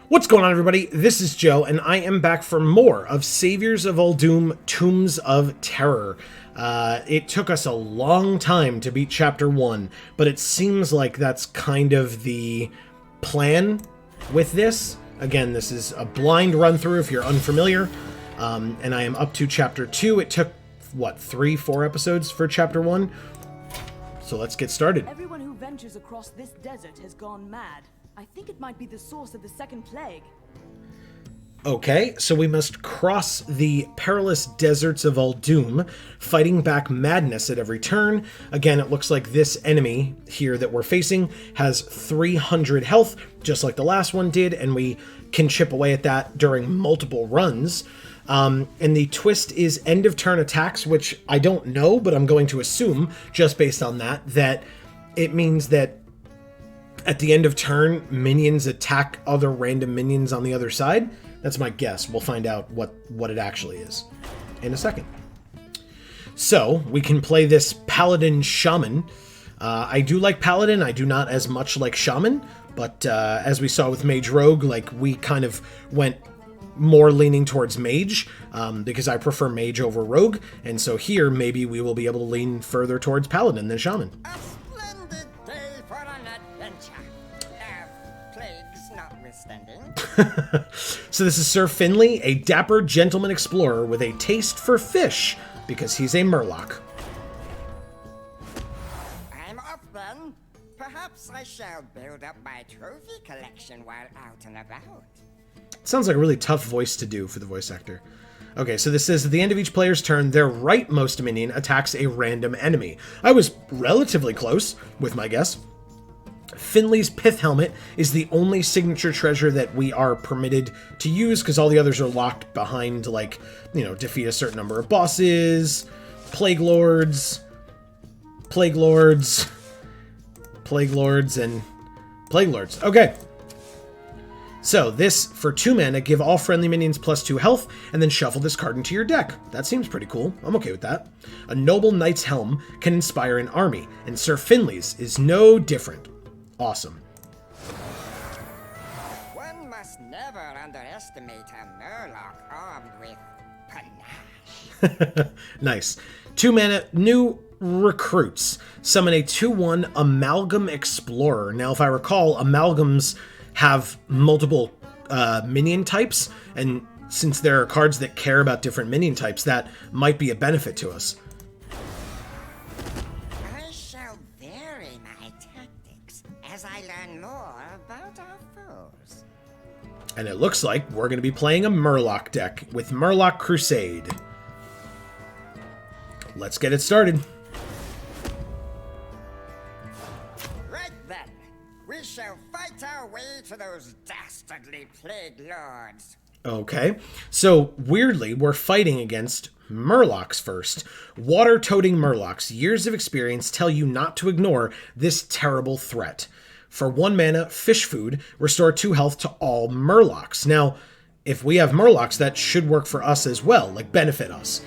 What's going on, everybody? This is Joe, and I am back for more of Saviors of Uldum, Tombs of Terror. It took us a long time to beat Chapter 1, but it seems like that's kind of the plan with this. Again, this is a blind run-through if you're unfamiliar, and I am up to Chapter 2. It took, what, 3-4 episodes for Chapter 1? So let's get started. Everyone who ventures across this desert has gone mad. I think it might be the source of the second plague. Okay, so we must cross the perilous deserts of Uldum, fighting back madness at every turn. Again, it looks like this enemy here that we're facing has 300 health, just like the last one did, and we can chip away at that during multiple runs. And the twist is end of turn attacks, which I don't know, but I'm going to assume, just based on that it means that at the end of turn, minions attack other random minions on the other side. That's my guess. We'll find out what it actually is in a second. So, we can play this Paladin Shaman. I do like Paladin. I do not as much like Shaman. But as we saw with Mage Rogue, like, we kind of went more leaning towards Mage, because I prefer Mage over Rogue. And so here, maybe we will be able to lean further towards Paladin than Shaman. So this is Sir Finley, a dapper gentleman explorer with a taste for fish, because he's a Murloc. I'm off then. Perhaps I shall build up my trophy collection while out and about. Sounds like a really tough voice to do for the voice actor. Okay, so this says at the end of each player's turn, their rightmost minion attacks a random enemy. I was relatively close with my guess. Finley's Pith Helmet is the only signature treasure that we are permitted to use, because all the others are locked behind, like, you know, defeat a certain number of bosses, Plague Lords, and Plague Lords. Okay. So this, for 2 mana, give all friendly minions +2 health, and then shuffle this card into your deck. That seems pretty cool. I'm okay with that. A Noble Knight's Helm can inspire an army, and Sir Finley's is no different. Awesome. One must never underestimate a Murloc armed with panache. Nice. 2 mana, new recruits. Summon a 2/1 Amalgam Explorer. Now, if I recall, Amalgams have multiple minion types, and since there are cards that care about different minion types, that might be a benefit to us. I shall vary my tactics as I learn more about our foes. And it looks like we're going to be playing a Murloc deck with Murloc Crusade. Let's get it started. Right then, we shall fight our way to those dastardly Plague Lords. Okay, so weirdly, we're fighting against Murlocs first. Water-toting Murlocs. Years of experience tell you not to ignore this terrible threat. For 1 mana, Fish Food, restore 2 health to all Murlocs. Now, if we have Murlocs, that should work for us as well, like benefit us.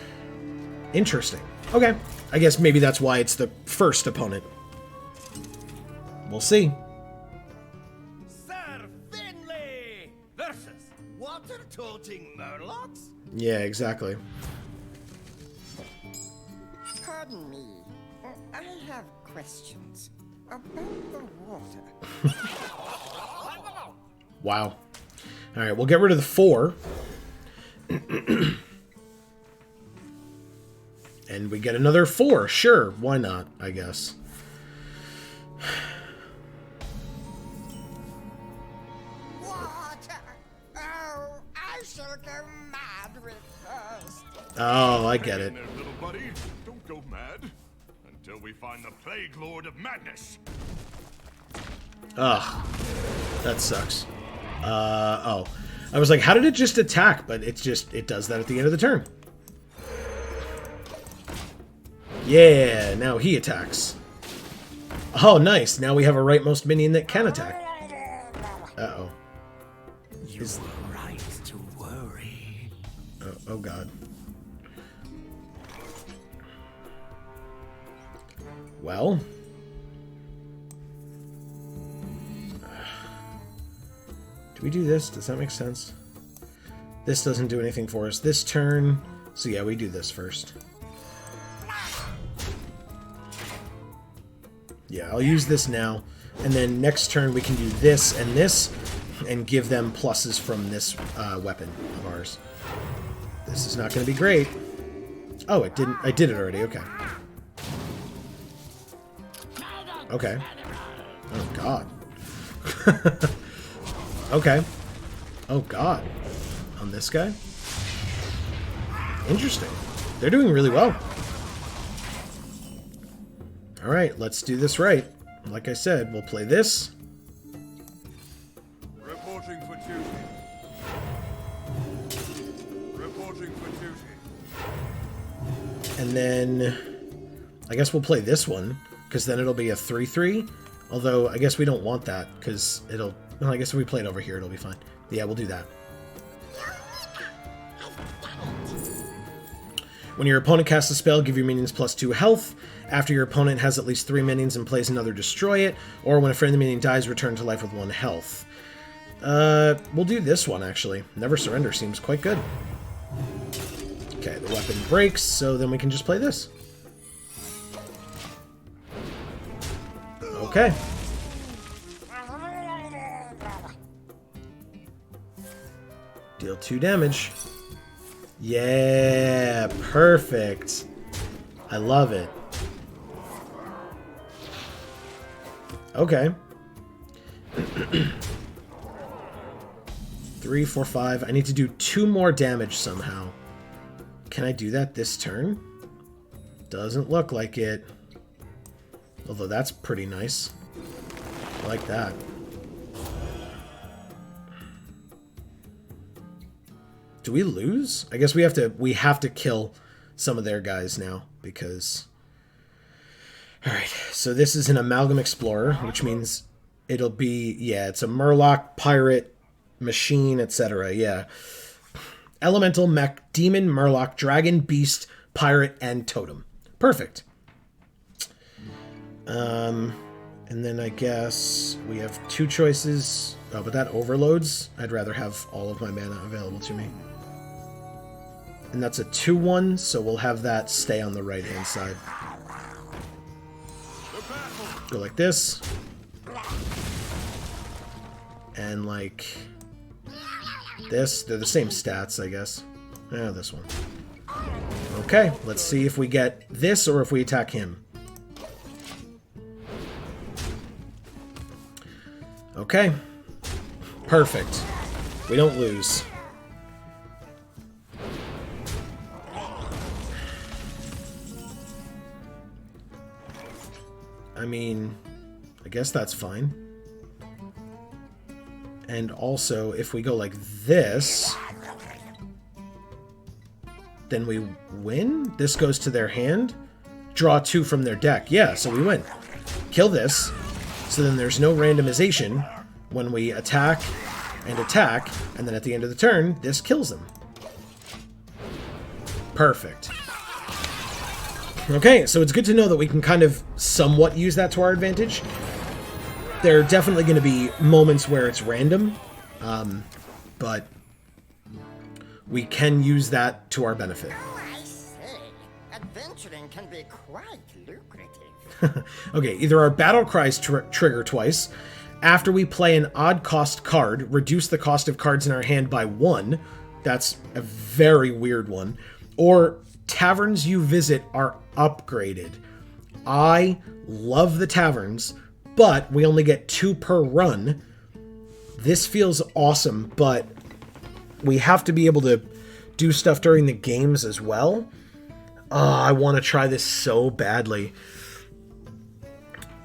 Interesting. Okay, I guess maybe that's why it's the first opponent. We'll see. Sir Finley versus water-toting Murlocs? Yeah, exactly. Pardon me, I have questions about the water. Wow. All right, we'll get rid of the 4. And we get another 4. Sure, why not, I guess. Water! Oh, I shall go mad with thirst. Oh, I get it. There, little buddy. Don't go mad until we find the Plague Lord of Madness. Ugh. That sucks. Oh. I was like, how did it just attack? But it does that at the end of the turn. Yeah, now he attacks. Oh, nice. Now we have a rightmost minion that can attack. Uh-oh. You were right to worry. Oh, God. Well. Do we do this? Does that make sense? This doesn't do anything for us this turn. So yeah, we do this first. Yeah, I'll use this now. And then next turn we can do this and give them pluses from this weapon of ours. This is not going to be great. Oh, it didn't. I did it already. Okay. Okay. Oh, God. Okay. Oh, God. On this guy? Interesting. They're doing really well. Alright, let's do this right. Like I said, we'll play this. Reporting for duty. Reporting for duty. And then I guess we'll play this one, because then it'll be a 3-3. Although, I guess we don't want that, because it'll... Well, I guess if we play it over here, it'll be fine. Yeah, we'll do that. When your opponent casts a spell, give your minions +2 health. After your opponent has at least 3 minions and plays another, destroy it. Or when a friendly minion dies, return to life with 1 health. We'll do this one, actually. Never Surrender seems quite good. Okay, the weapon breaks, so then we can just play this. Okay. Deal 2 damage. Yeah, perfect. I love it. Okay. 3, 4, 5. I need to do 2 more damage somehow. Can I do that this turn? Doesn't look like it. Although that's pretty nice. I like that. Do we lose? I guess we have to kill some of their guys now because... Alright, so this is an Amalgam Explorer, which means it'll be, yeah, it's a Murloc, Pirate, Machine, etc. Yeah. Elemental, Mech, Demon, Murloc, Dragon, Beast, Pirate, and Totem. Perfect. And then I guess we have 2 choices. Oh, but that overloads. I'd rather have all of my mana available to me. And that's a 2-1, so we'll have that stay on the right-hand side. Go like this. And like this. They're the same stats, I guess. Yeah, this one. Okay, let's see if we get this or if we attack him. Okay. Perfect. We don't lose. I mean, I guess that's fine. And also, if we go like this, then we win? This goes to their hand? Draw 2 from their deck. Yeah, so we win. Kill this. So then there's no randomization when we attack, and then at the end of the turn, this kills them. Perfect. Okay, so it's good to know that we can kind of somewhat use that to our advantage. There are definitely going to be moments where it's random, but we can use that to our benefit. Oh, I see. Adventuring can be quite lucrative. Okay, either our battle cries trigger twice. After we play an odd cost card, reduce the cost of cards in our hand by 1. That's a very weird one. Or taverns you visit are upgraded. I love the taverns, but we only get 2 per run. This feels awesome, but we have to be able to do stuff during the games as well. I want to try this so badly.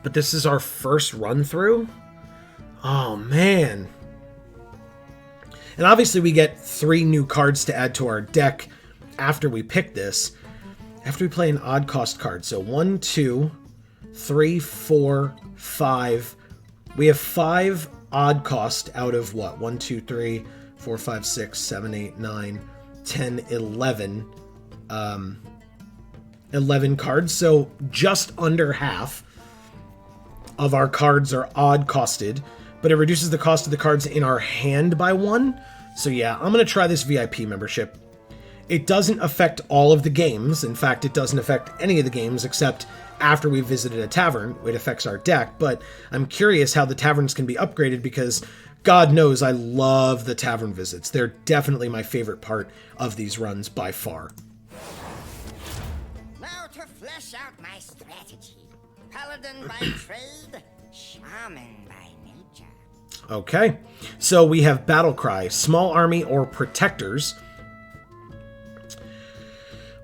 But this is our first run through. Oh, man. And obviously we get 3 new cards to add to our deck after we pick this. After we play an odd cost card. So 1, 2, 3, 4, 5. We have 5 odd cost out of what? 1, 2, 3, 4, 5, 6, 7, 8, 9, 10, 11. 11 cards. So just under half of our cards are odd costed. but it reduces the cost of the cards in our hand by 1. So yeah, I'm going to try this VIP membership. It doesn't affect all of the games. In fact, it doesn't affect any of the games except after we've visited a tavern. It affects our deck, but I'm curious how the taverns can be upgraded because God knows I love the tavern visits. They're definitely my favorite part of these runs by far. Now to flesh out my strategy. Paladin by trade, shaman by nature. Okay, so we have Battle Cry, Small Army or Protectors.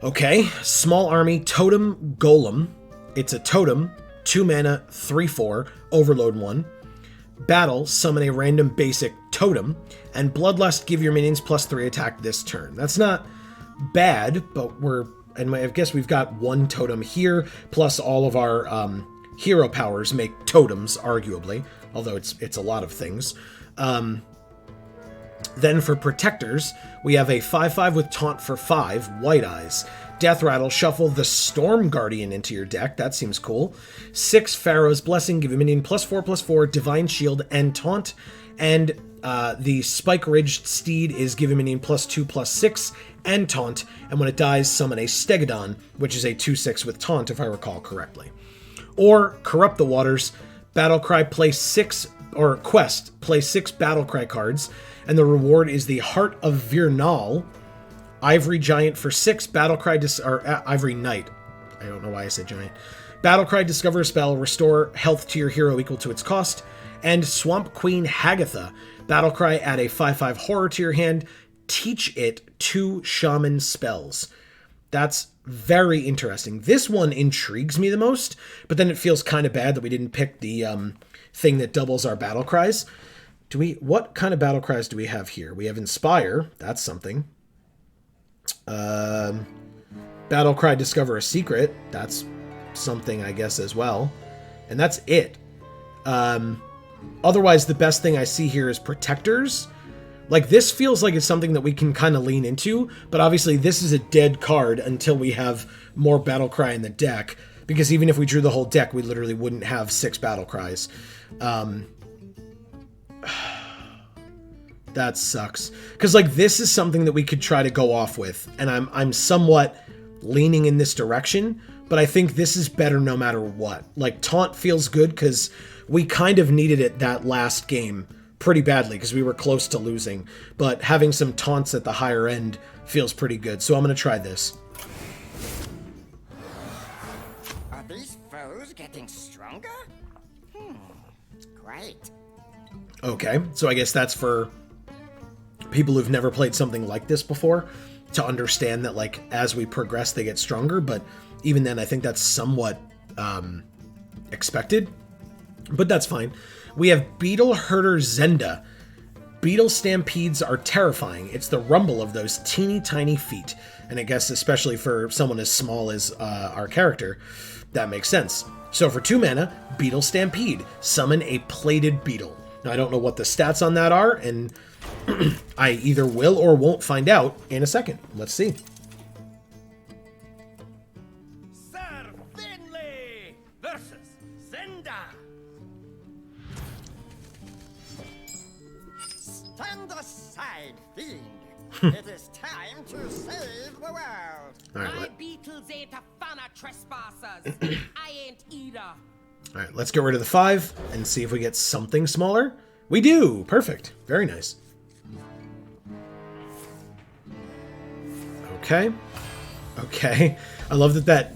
Okay, Small Army, Totem Golem. It's a totem, 2 mana, 3/4, Overload 1. Battle, summon a random basic totem, and Bloodlust, give your minions +3 attack this turn. That's not bad, but I guess we've got 1 totem here, plus all of our hero powers make totems, arguably, although it's a lot of things. Then for Protectors, we have a 5/5 with Taunt for 5, White Eyes. Death Rattle, shuffle the Storm Guardian into your deck. That seems cool. 6 Pharaoh's Blessing, give a minion +4/+4, Divine Shield, and Taunt. And the Spike Ridged Steed is give a minion +2/+6 and Taunt. And when it dies, summon a Stegodon, which is a 2/6 with Taunt, if I recall correctly. Or Corrupt the Waters, Battlecry, play 6, or Quest, play 6 Battlecry cards. And the reward is the Heart of Virnal, Ivory Giant for 6, Battlecry, or Ivory Knight. I don't know why I said giant. Battlecry, discover a spell, restore health to your hero equal to its cost. And Swamp Queen Hagatha, Battlecry, add a 5/5 horror to your hand, teach it 2 shaman spells. That's very interesting. This one intrigues me the most, but then it feels kind of bad that we didn't pick the thing that doubles our battle cries. What kind of battle cries do we have here? We have Inspire, that's something. Battle Cry, discover a secret, that's something I guess as well. And that's it. Otherwise, the best thing I see here is Protectors. Like, this feels like it's something that we can kind of lean into, but obviously this is a dead card until we have more Battle Cry in the deck, because even if we drew the whole deck, we literally wouldn't have 6 Battle Cries. That sucks. Because, like, this is something that we could try to go off with, and I'm somewhat leaning in this direction, but I think this is better no matter what. Like, Taunt feels good because we kind of needed it that last game pretty badly because we were close to losing, but having some taunts at the higher end feels pretty good, so I'm going to try this. Are these foes getting stronger? Great. Okay, so I guess that's for people who've never played something like this before to understand that, like, as we progress they get stronger, but even then I think that's somewhat expected, but that's fine. We have Beetle Herder Zenda. Beetle stampedes are terrifying. It's the rumble of those teeny tiny feet. And I guess especially for someone as small as our character, that makes sense. So for 2 mana, Beetle Stampede. Summon a plated beetle. Now I don't know what the stats on that are, and I either will or won't find out in a second. Let's see. Sir Finley versus Zenda. Stand aside, fiend. It is time to save the world. All right, My beetles ain't a fan of trespassers. I ain't either. all right, let's get rid of the 5 and see if we get something smaller. We do! Perfect. Very nice. Okay. Okay. I love that that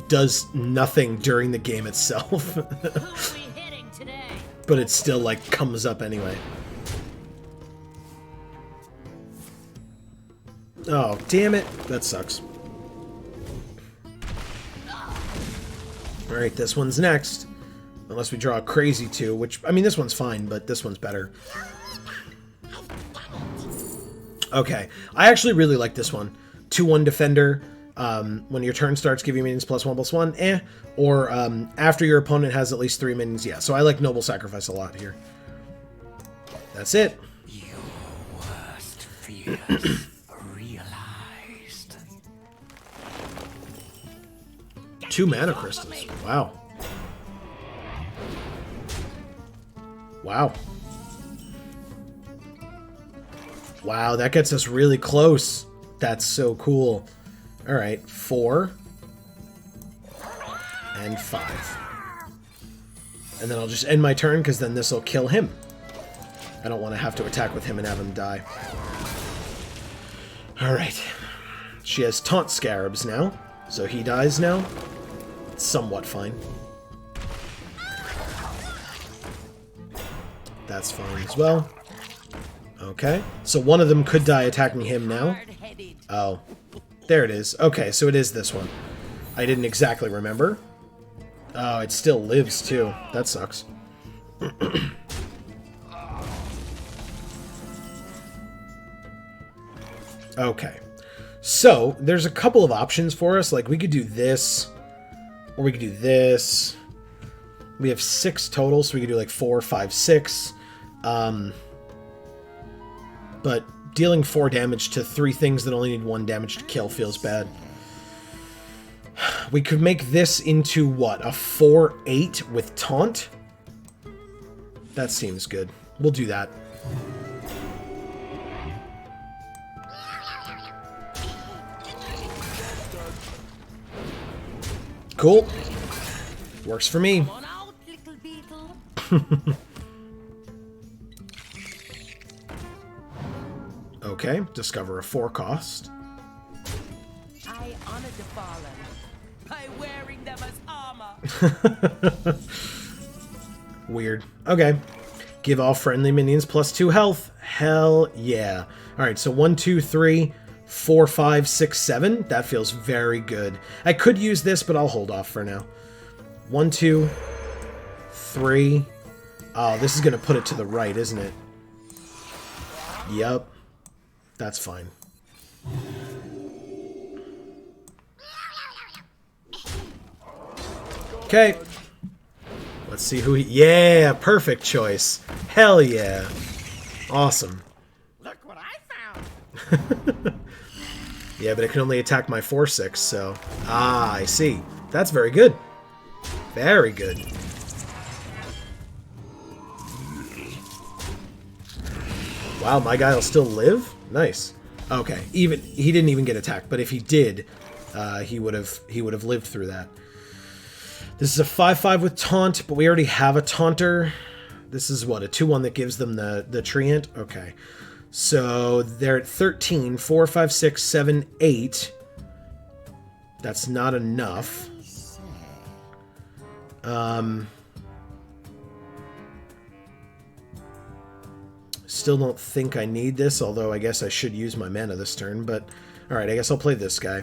does nothing during the game itself. Who are we hitting today? But it still, like, comes up anyway. Oh, damn it. That sucks. Alright, this one's next. Unless we draw a crazy 2, which, I mean, this one's fine, but this one's better. Okay. I actually really like this one. 2/1 Defender. When your turn starts, give your minions +1/+1. Or after your opponent has at least 3 minions. Yeah, so I like Noble Sacrifice a lot here. That's it. Your worst fears realized. 2 mana crystals. Wow. Wow. Wow, that gets us really close. That's so cool. All right, 4 and 5. And then I'll just end my turn, because then this will kill him. I don't want to have to attack with him and have him die. Alright. She has Taunt Scarabs now, so he dies now. It's somewhat fine. That's fine as well. Okay, so one of them could die attacking him now. Oh, there it is. Okay, so it is this one. I didn't exactly remember. Oh, it still lives, too. That sucks. Okay. So, there's a couple of options for us. Like, we could do this, or we could do this. We have 6 total, so we could do, like, 4, 5, 6. But dealing 4 damage to 3 things that only need 1 damage to kill feels bad. We could make this into, what, a 4-8 with Taunt? That seems good. We'll do that. Cool. Works for me. Okay, discover a 4 cost. I honor the fallen by wearing them as armor. Weird. Okay. Give all friendly minions +2 health. Hell yeah. Alright, so 1, 2, 3, 4, 5, 6, 7. That feels very good. I could use this, but I'll hold off for now. 1, 2, 3. Oh, this is going to put it to the right, isn't it? Yep. That's fine. Okay. Let's see who he... Yeah, perfect choice. Hell yeah. Awesome. Look what I found! Yeah, but it can only attack my 4/6, so... Ah, I see. That's very good. Very good. Wow, my guy will still live? Nice. Okay, even he didn't even get attacked, but if he did, he would have lived through that. This is a 5/5 with taunt, but we already have a taunter. This is what, a 2/1 that gives them the treant? Okay. So they're at 13, 4, 5, 6, 7, 8. That's not enough. Still don't think I need this, although I guess I should use my mana this turn, but... Alright, I guess I'll play this guy.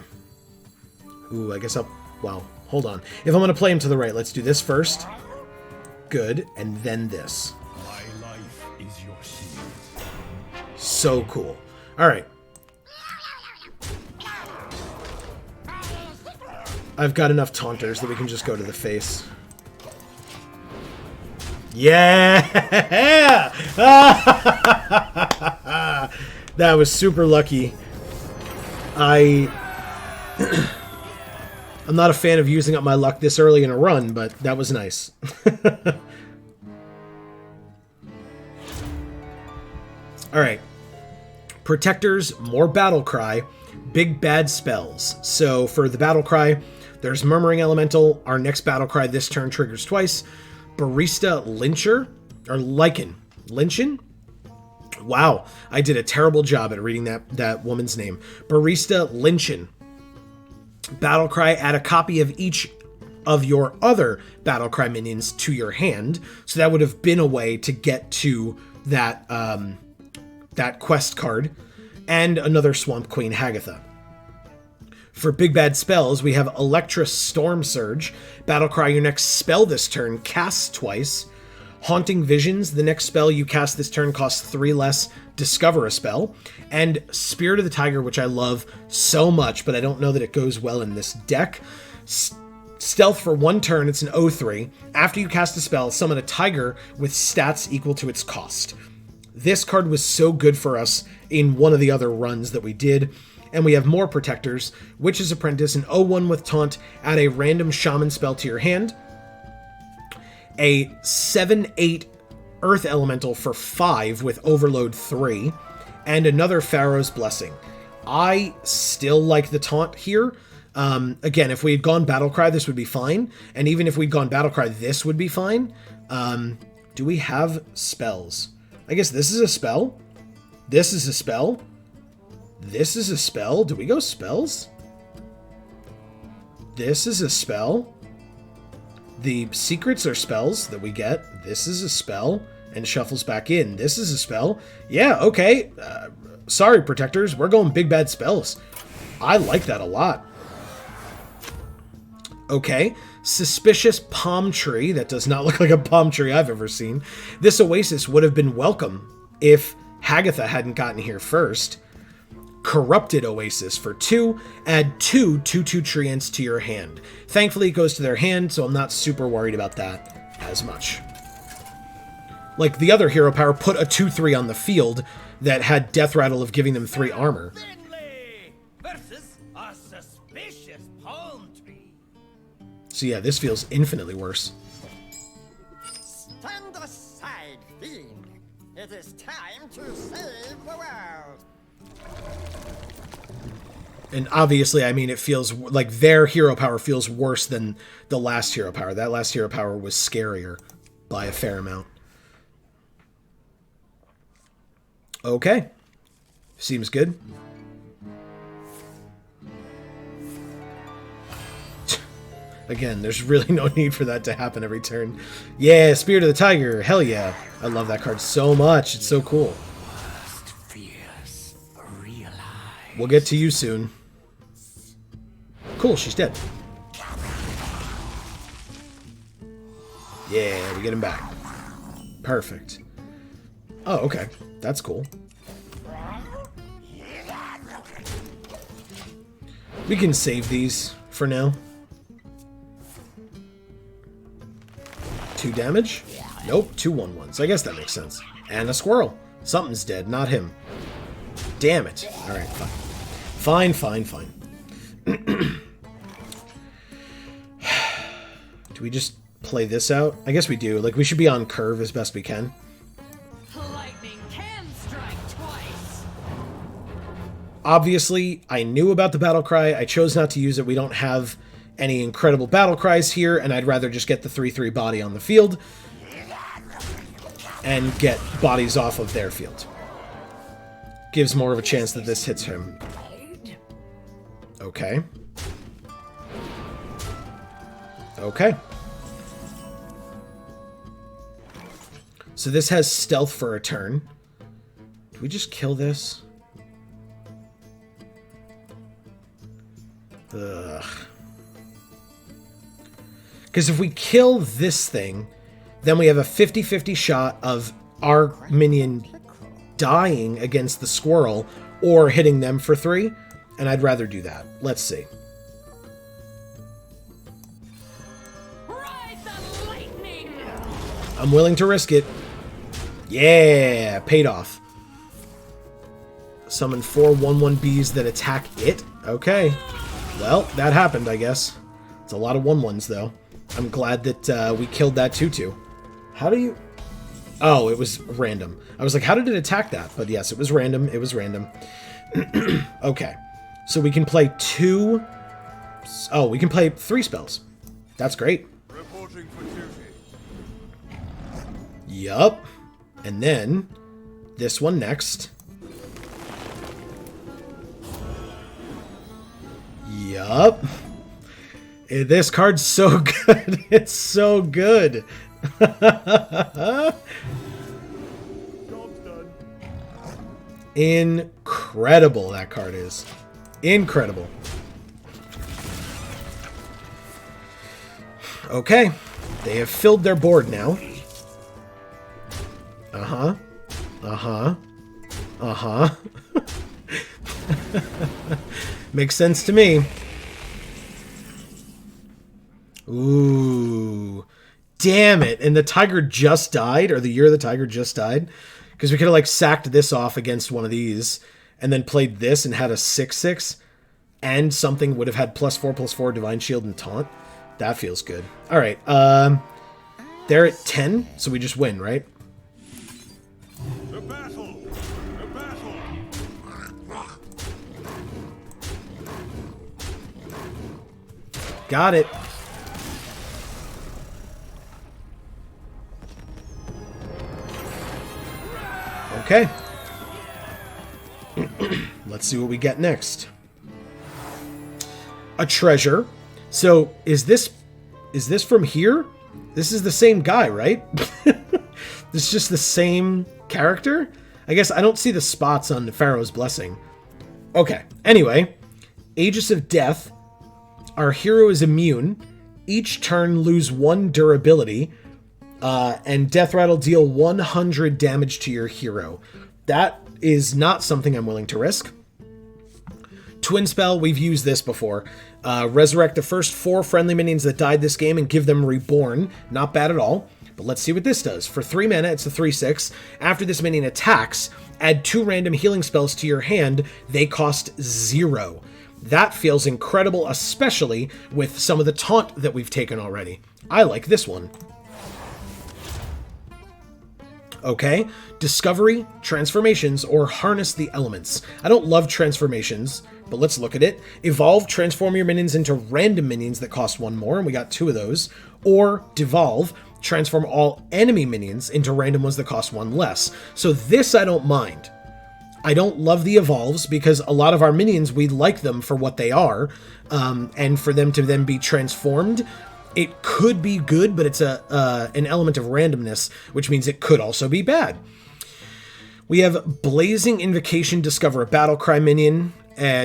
Ooh, I guess I'll... Well, hold on. If I'm going to play him to the right, let's do this first. Good, and then this. My life is your shield. So cool. Alright. I've got enough taunters that we can just go to the face. Yeah! That was super lucky. I'm not a fan of using up my luck this early in a run, but that was nice. Alright. Protectors, more battle cry, big bad spells. So for the battle cry, there's Murmuring Elemental. Our next battle cry this turn triggers twice. Barista Lyncher, or Lycan. Lynchin? Wow, I did a terrible job at reading that woman's name. Barista Lynchin. Battlecry, add a copy of each of your other Battlecry minions to your hand. So that would have been a way to get to that, that quest card. And another Swamp Queen Hagatha. For big bad spells, we have Electra Storm Surge. Battlecry, your next spell this turn, casts twice. Haunting Visions, the next spell you cast this turn costs 3 less, discover a spell. And Spirit of the Tiger, which I love so much, but I don't know that it goes well in this deck. Stealth for 1 turn, it's an 0/3. After you cast a spell, summon a tiger with stats equal to its cost. This card was so good for us in one of the other runs that we did. And we have more protectors. Witch's Apprentice, an 0/1 with taunt, add a random shaman spell to your hand. A 7/8 Earth Elemental for 5 with Overload 3. and another Pharaoh's Blessing. I still like the taunt here. Again, if we had gone Battlecry, this would be fine. And even if we'd gone Battlecry, this would be fine. Do we have spells? I guess this is a spell. This is a spell. This is a spell. Do we go spells? This is a spell. The secrets are spells that we get. This is a spell. And shuffles back in. This is a spell. Yeah, okay. Sorry, protectors. We're going big bad spells. I like that a lot. Okay. Suspicious palm tree. That does not look like a palm tree I've ever seen. This oasis would have been welcome if Hagatha hadn't gotten here first. Corrupted Oasis for 2. Add 2 2/2 treants to your hand. Thankfully, it goes to their hand, so I'm not super worried about that as much. Like the other hero power put a 2/3 on the field that had Death Rattle of giving them 3 armor. Finley versus a suspicious palm tree. So yeah, this feels infinitely worse. Stand aside, fiend. It is time to save the world. And obviously, I mean, it feels like their hero power feels worse than the last hero power. That last hero power was scarier by a fair amount. Okay. Seems good. Again, there's really no need for that to happen every turn. Yeah, Spirit of the Tiger. Hell yeah. I love that card so much. It's so cool. We'll get to you soon. Cool, she's dead. Yeah, we get him back. Perfect. Oh, okay. That's cool. We can save these for now. 2 damage? Nope, 2 1/1s. I guess that makes sense. And a squirrel. Something's dead, not him. Damn it. Alright, fine. Fine. Do we just play this out? I guess we do. Like, we should be on curve as best we can. Lightning can strike twice. Obviously, I knew about the battle cry. I chose not to use it. We don't have any incredible battle cries here, and I'd rather just get the 3/3 body on the field and get bodies off of their field. Gives more of a chance that this hits him. Okay. Okay. So this has stealth for a turn. Do we just kill this? Ugh. Because if we kill this thing, then we have a 50-50 shot of our minion dying against the squirrel or hitting them for 3, and I'd rather do that. Let's see. Ride the lightning. I'm willing to risk it. Yeah, paid off. Summon 4 1/1 that attack it. Okay. Well, that happened, I guess. It's a lot of 1/1s, though. I'm glad that we killed that 2/2. How do you... Oh, it was random. I was like, how did it attack that? But yes, it was random. It was random. Okay. So we can play 2... Oh, we can play 3 spells. That's great. Reporting for duty. Yup. And then this one next. Yup. This card's so good. It's so good. Job's done. Incredible, that card is. Incredible. Okay. They have filled their board now. Uh-huh. Uh-huh. Uh-huh. Makes sense to me. Ooh. Damn it. And the tiger just died, or the year the tiger just died. Because we could have, like, sacked this off against one of these, and then played this and had a 6/6, and something would have had +4/+4 Divine Shield and Taunt. That feels good. Alright, they're at 10, so we just win, right? The battle! The battle! Got it. Okay. Let's see what we get next. A treasure. So, is this from here? This is the same guy, right? This is just the same character? I guess I don't see the spots on Pharaoh's Blessing. Okay. Anyway, Aegis of Death. Our hero is immune. Each turn lose 1 durability. And Death Rattle deal 100 damage to your hero. That is not something I'm willing to risk. Twin Spell, we've used this before. Resurrect the first 4 friendly minions that died this game and give them Reborn. Not bad at all. But let's see what this does. For 3 mana, it's a 3/6. After this minion attacks, add 2 random healing spells to your hand. They cost 0. That feels incredible, especially with some of the taunt that we've taken already. I like this one. Okay, Discovery, Transformations, or Harness the Elements. I don't love transformations, but let's look at it. Evolve, transform your minions into random minions that cost 1 more, and we got 2 of those. Or Devolve, transform all enemy minions into random ones that cost 1 less. So this I don't mind. I don't love the evolves because a lot of our minions, we like them for what they are, and for them to then be transformed, it could be good, but it's an element of randomness, which means it could also be bad. We have Blazing Invocation, discover a Battlecry minion,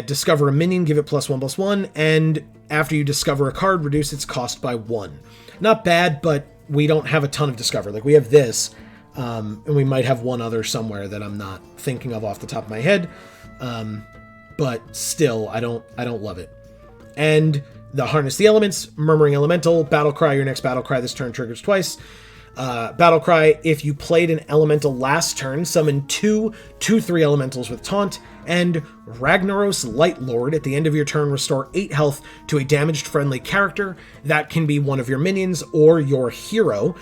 discover a minion, give it +1/+1, and after you discover a card, reduce its cost by 1. Not bad, but we don't have a ton of discover. Like, we have this, and we might have one other somewhere that I'm not thinking of off the top of my head, but still, I don't love it. And the Harness the Elements, Murmuring Elemental, Battlecry, your next Battlecry this turn triggers twice. Battlecry, if you played an Elemental last turn, summon 2 2/3 Elementals with Taunt, and Ragnaros Lightlord, at the end of your turn, restore 8 health to a damaged friendly character. That can be one of your minions or your hero.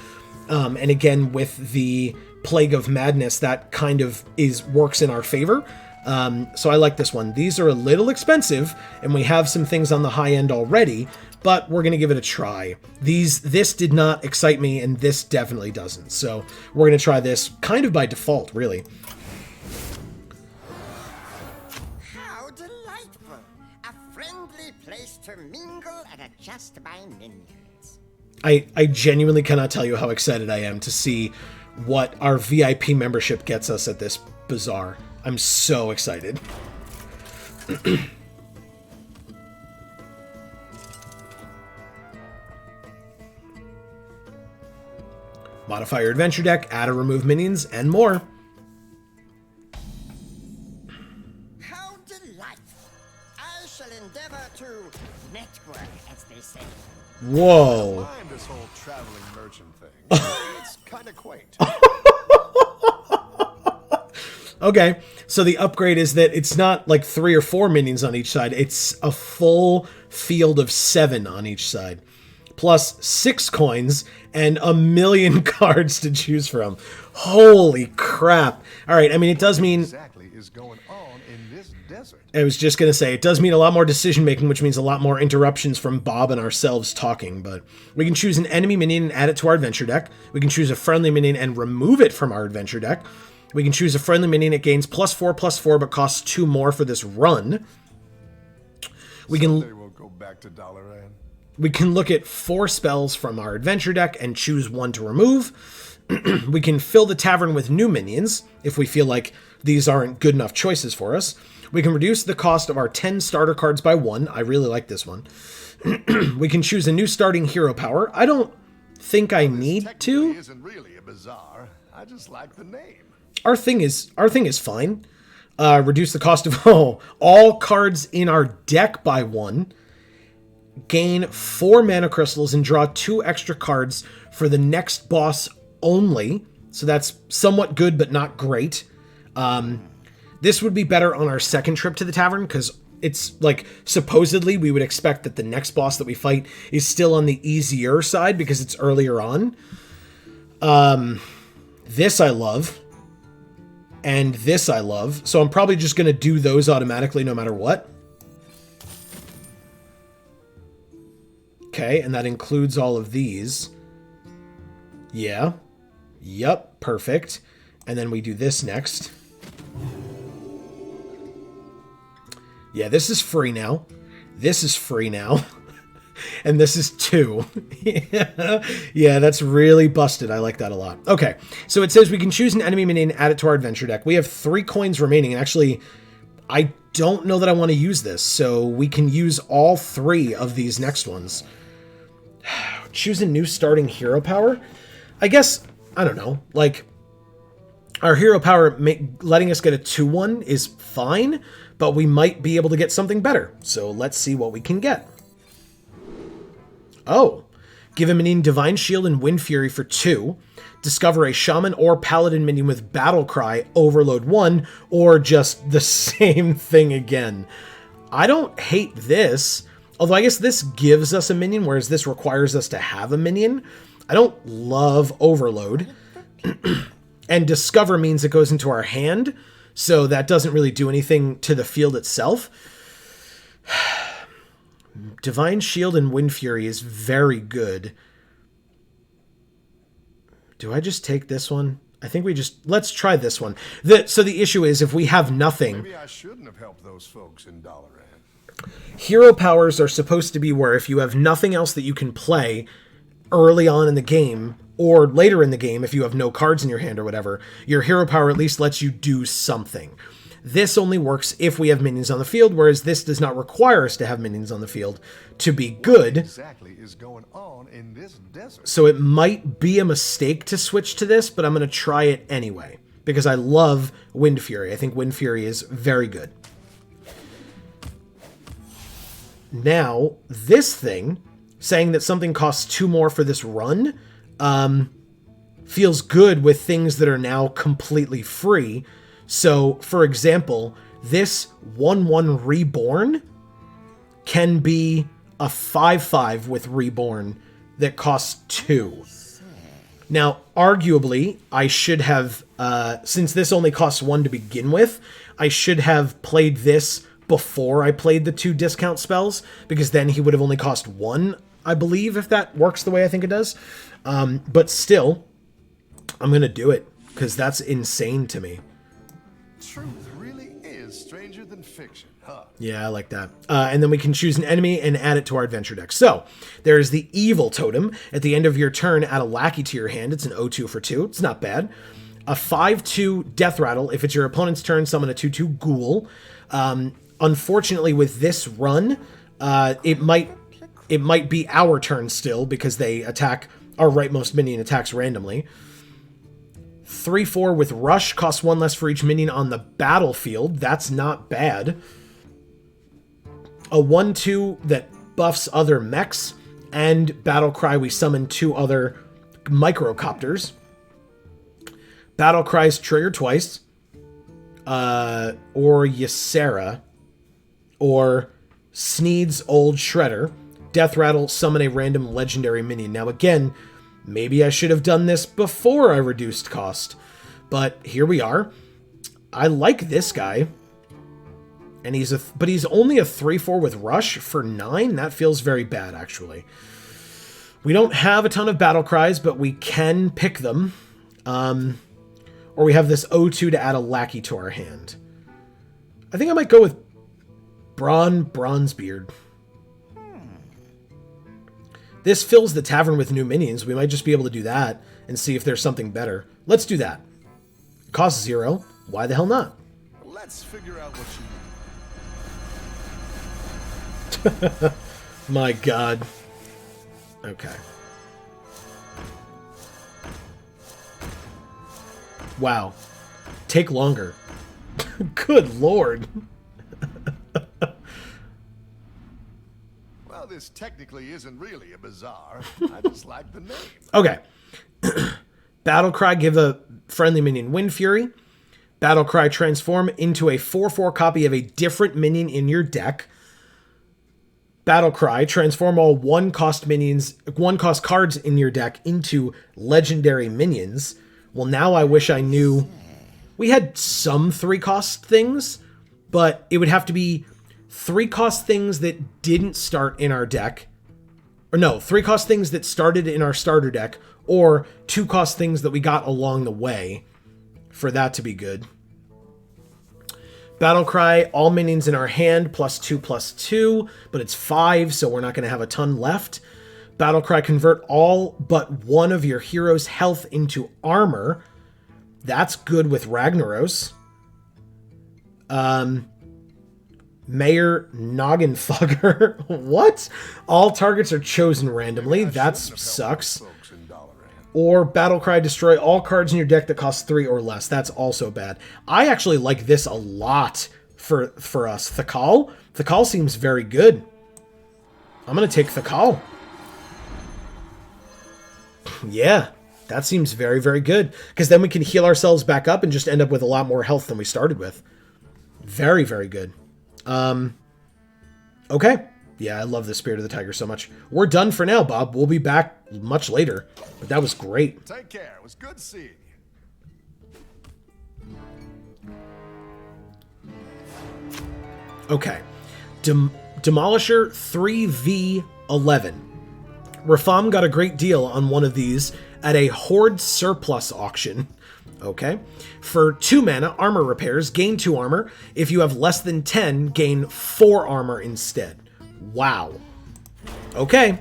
And again, with the Plague of Madness, that kind of works in our favor. So I like this one. These are a little expensive, and we have some things on the high end already, but we're going to give it a try. This did not excite me, and this definitely doesn't. So we're going to try this kind of by default, really. How delightful! A friendly place to mingle and adjust my minions. I genuinely cannot tell you how excited I am to see what our VIP membership gets us at this bazaar. I'm so excited. Modify your adventure deck, add or remove minions, and more. How delightful! I shall endeavor to network, as they say. Whoa. Mind this whole traveling merchant thing. It's kind of quaint. Okay, so the upgrade is that it's not like 3 or 4 minions on each side. It's a full field of 7 on each side. Plus 6 coins and 1,000,000 cards to choose from. Holy crap. All right, I mean, it does mean... Exactly is going on in this desert. I was just going to say, it does mean a lot more decision-making, which means a lot more interruptions from Bob and ourselves talking, but we can choose an enemy minion and add it to our adventure deck. We can choose a friendly minion and remove it from our adventure deck. We can choose a friendly minion. It gains +4/+4, but costs 2 more for this run. We can... Someday we'll go back to Dalaran. We can look at 4 spells from our adventure deck and choose 1 to remove. We can fill the tavern with new minions if we feel like these aren't good enough choices for us. We can reduce the cost of our 10 starter cards by 1. I really like this one. We can choose a new starting hero power. I don't think I need to. It isn't really a bazaar. I just like the name. Our thing is fine. Reduce the cost of all cards in our deck by 1. Gain 4 mana crystals and draw 2 extra cards for the next boss only. So that's somewhat good, but not great. This would be better on our second trip to the tavern, because it's like, supposedly we would expect that the next boss that we fight is still on the easier side because it's earlier on. This I love. And this I love. So I'm probably just going to do those automatically no matter what. Okay, and that includes all of these. Yeah. Yup, perfect. And then we do this next. Yeah, this is free now. This is free now. And this is 2. Yeah, that's really busted. I like that a lot. Okay, so it says we can choose an enemy minion and add it to our adventure deck. We have 3 coins remaining, and actually, I don't know that I want to use this, so we can use all 3 of these next ones. Choose a new starting hero power? I guess, I don't know, like, our hero power letting us get a 2-1 is fine, but we might be able to get something better. So let's see what we can get. Oh, give a minion Divine Shield and Wind Fury for 2. Discover a Shaman or Paladin minion with Battle Cry, Overload 1, or just the same thing again. I don't hate this, although I guess this gives us a minion, whereas this requires us to have a minion. I don't love Overload. And Discover means it goes into our hand, so that doesn't really do anything to the field itself. Divine Shield and Wind Fury is very good. Do I just take this one? I think let's try this one. So the issue is, if we have nothing... Maybe I shouldn't have helped those folks in Dalaran. Hero powers are supposed to be where if you have nothing else that you can play early on in the game, or later in the game, if you have no cards in your hand or whatever, your hero power at least lets you do something. This only works if we have minions on the field, whereas this does not require us to have minions on the field to be good. What exactly is going on in this desert? So it might be a mistake to switch to this, but I'm going to try it anyway, because I love Wind Fury. I think Wind Fury is very good. Now, this thing, saying that something costs 2 more for this run, feels good with things that are now completely free. So, for example, this 1/1 Reborn can be a 5/5 with Reborn that costs 2. Now, arguably, I should have, since this only costs 1 to begin with, I should have played this before I played the 2 discount spells, because then he would have only cost 1, I believe, if that works the way I think it does. But still, I'm going to do it, because that's insane to me. Truth really is stranger than fiction, huh? Yeah, I like that. And then we can choose an enemy and add it to our adventure deck. So, there's the Evil Totem. At the end of your turn, add a Lackey to your hand. It's an 0/2 for 2. It's not bad. A 5/2 Death Rattle. If it's your opponent's turn, summon a 2/2 Ghoul. Unfortunately, with this run, it might be our turn still, because they attack, our rightmost minion attacks randomly. 3/4 with Rush, costs 1 less for each minion on the battlefield. That's not bad. A 1/2 that buffs other mechs, and Battle Cry, we summon 2 other microcopters. Battle Cries trigger twice. Or Ysera, or Sneed's Old Shredder. Death Rattle, summon a random legendary minion. Now again, maybe I should have done this before I reduced cost, but here we are. I like this guy, and he's only a 3/4 with Rush for 9. That feels very bad, actually. We don't have a ton of Battle Cries, but we can pick them. Or we have this 0/2 to add a Lackey to our hand. I think I might go with Bronzebeard. This fills the tavern with new minions. We might just be able to do that and see if there's something better. Let's do that. Cost 0. Why the hell not? Let's figure out what you My God. Okay. Wow. Take longer. Good Lord. Well, this technically isn't really a bazaar. I just like the name. Okay. Battlecry, give a friendly minion Wind Fury. Battlecry, transform into a 4/4 copy of a different minion in your deck. Battlecry, transform all 1-cost cards in your deck into legendary minions. Well, now I wish I knew. We had some 3-cost things, but it would have to be 3-cost things that didn't start in our deck, or no, 3-cost things that started in our starter deck, or 2-cost things that we got along the way, for that to be good. Battle Cry, all minions in our hand, +2/+2, but it's 5, so we're not going to have a ton left. Battle Cry, convert all but one of your hero's health into armor. That's good with Ragnaros. Mayor Nogginfugger. What? All targets are chosen randomly. That sucks. Or Battlecry, destroy all cards in your deck that cost 3 or less. That's also bad. I actually like this a lot for us. Thakal? Thakal seems very good. I'm going to take Thakal. Yeah, that seems very, very good. Because then we can heal ourselves back up and just end up with a lot more health than we started with. Very, very good. Okay. Yeah, I love the Spirit of the Tiger so much. We're done for now, Bob. We'll be back much later. But that was great. Take care. It was good seeing you. Okay. Demolisher 3v11. Rafam got a great deal on one of these at a Horde surplus auction. Okay. For 2 mana, armor repairs, gain 2 armor. If you have less than 10, gain 4 armor instead. Wow. Okay.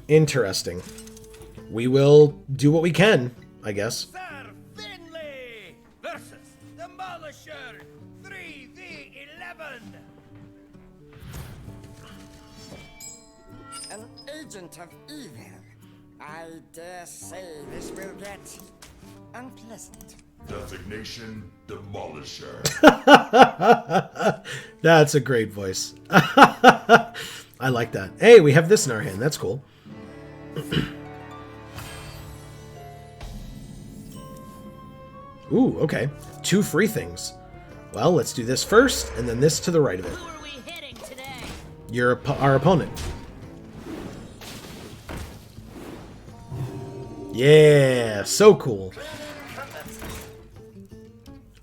Interesting. We will do what we can, I guess. Sir Finley versus Demolisher 3v11. An agent of evil. I dare say this will get unpleasant. Designation Demolisher. That's a great voice. I like that. Hey, we have this in our hand. That's cool. Ooh, okay. 2 free things. Well, let's do this first, and then this to the right of it. Who are we hitting today? Our opponent. Yeah, so cool.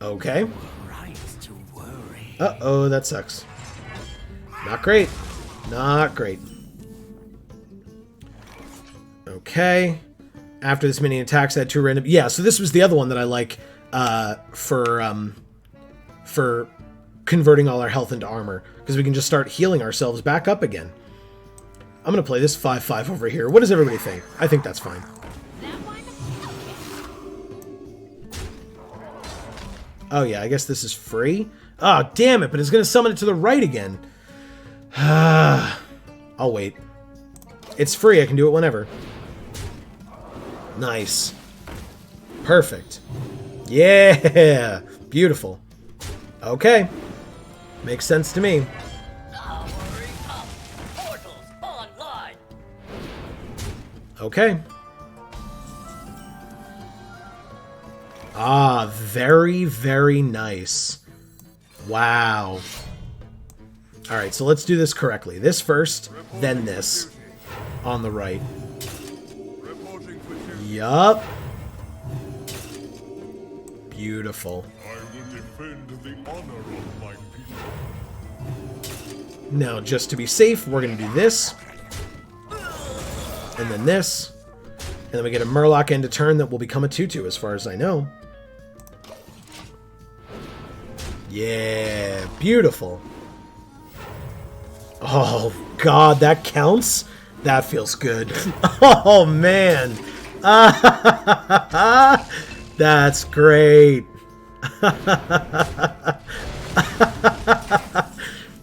Okay. Right to worry. Uh-oh, that sucks. Not great. Not great. Okay. After this minion attacks, I had 2 random... Yeah, so this was the other one that I like for converting all our health into armor, because we can just start healing ourselves back up again. I'm going to play this 5/5 over here. What does everybody think? I think that's fine. That one? Oh, yeah, I guess this is free. Oh, damn it, but it's going to summon it to the right again. I'll wait. It's free, I can do it whenever. Nice. Perfect. Yeah! Beautiful. Okay. Makes sense to me. Hurry up. Portals online. Okay. Ah, very, very nice. Wow. Alright, so let's do this correctly. This first, then this. On the right. Yup. Beautiful. I will defend the honor of my people. Now, just to be safe, we're going to do this. And then this. And then we get a Murloc end of turn that will become a 2/2 as far as I know. Yeah, beautiful. Oh, God, that counts? That feels good. Oh, man. That's great.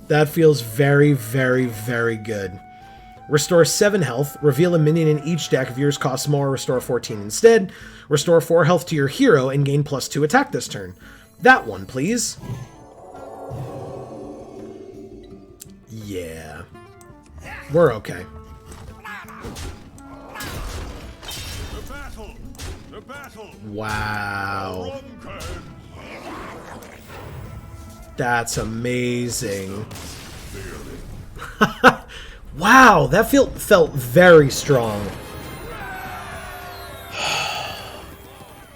That feels very, very, very good. Restore 7 health. Reveal a minion in each deck. If yours costs more, restore 14 instead. Restore 4 health to your hero and gain +2 attack this turn. That one, please. Yeah. We're okay. The battle. Wow. That's amazing. Wow, that felt very strong.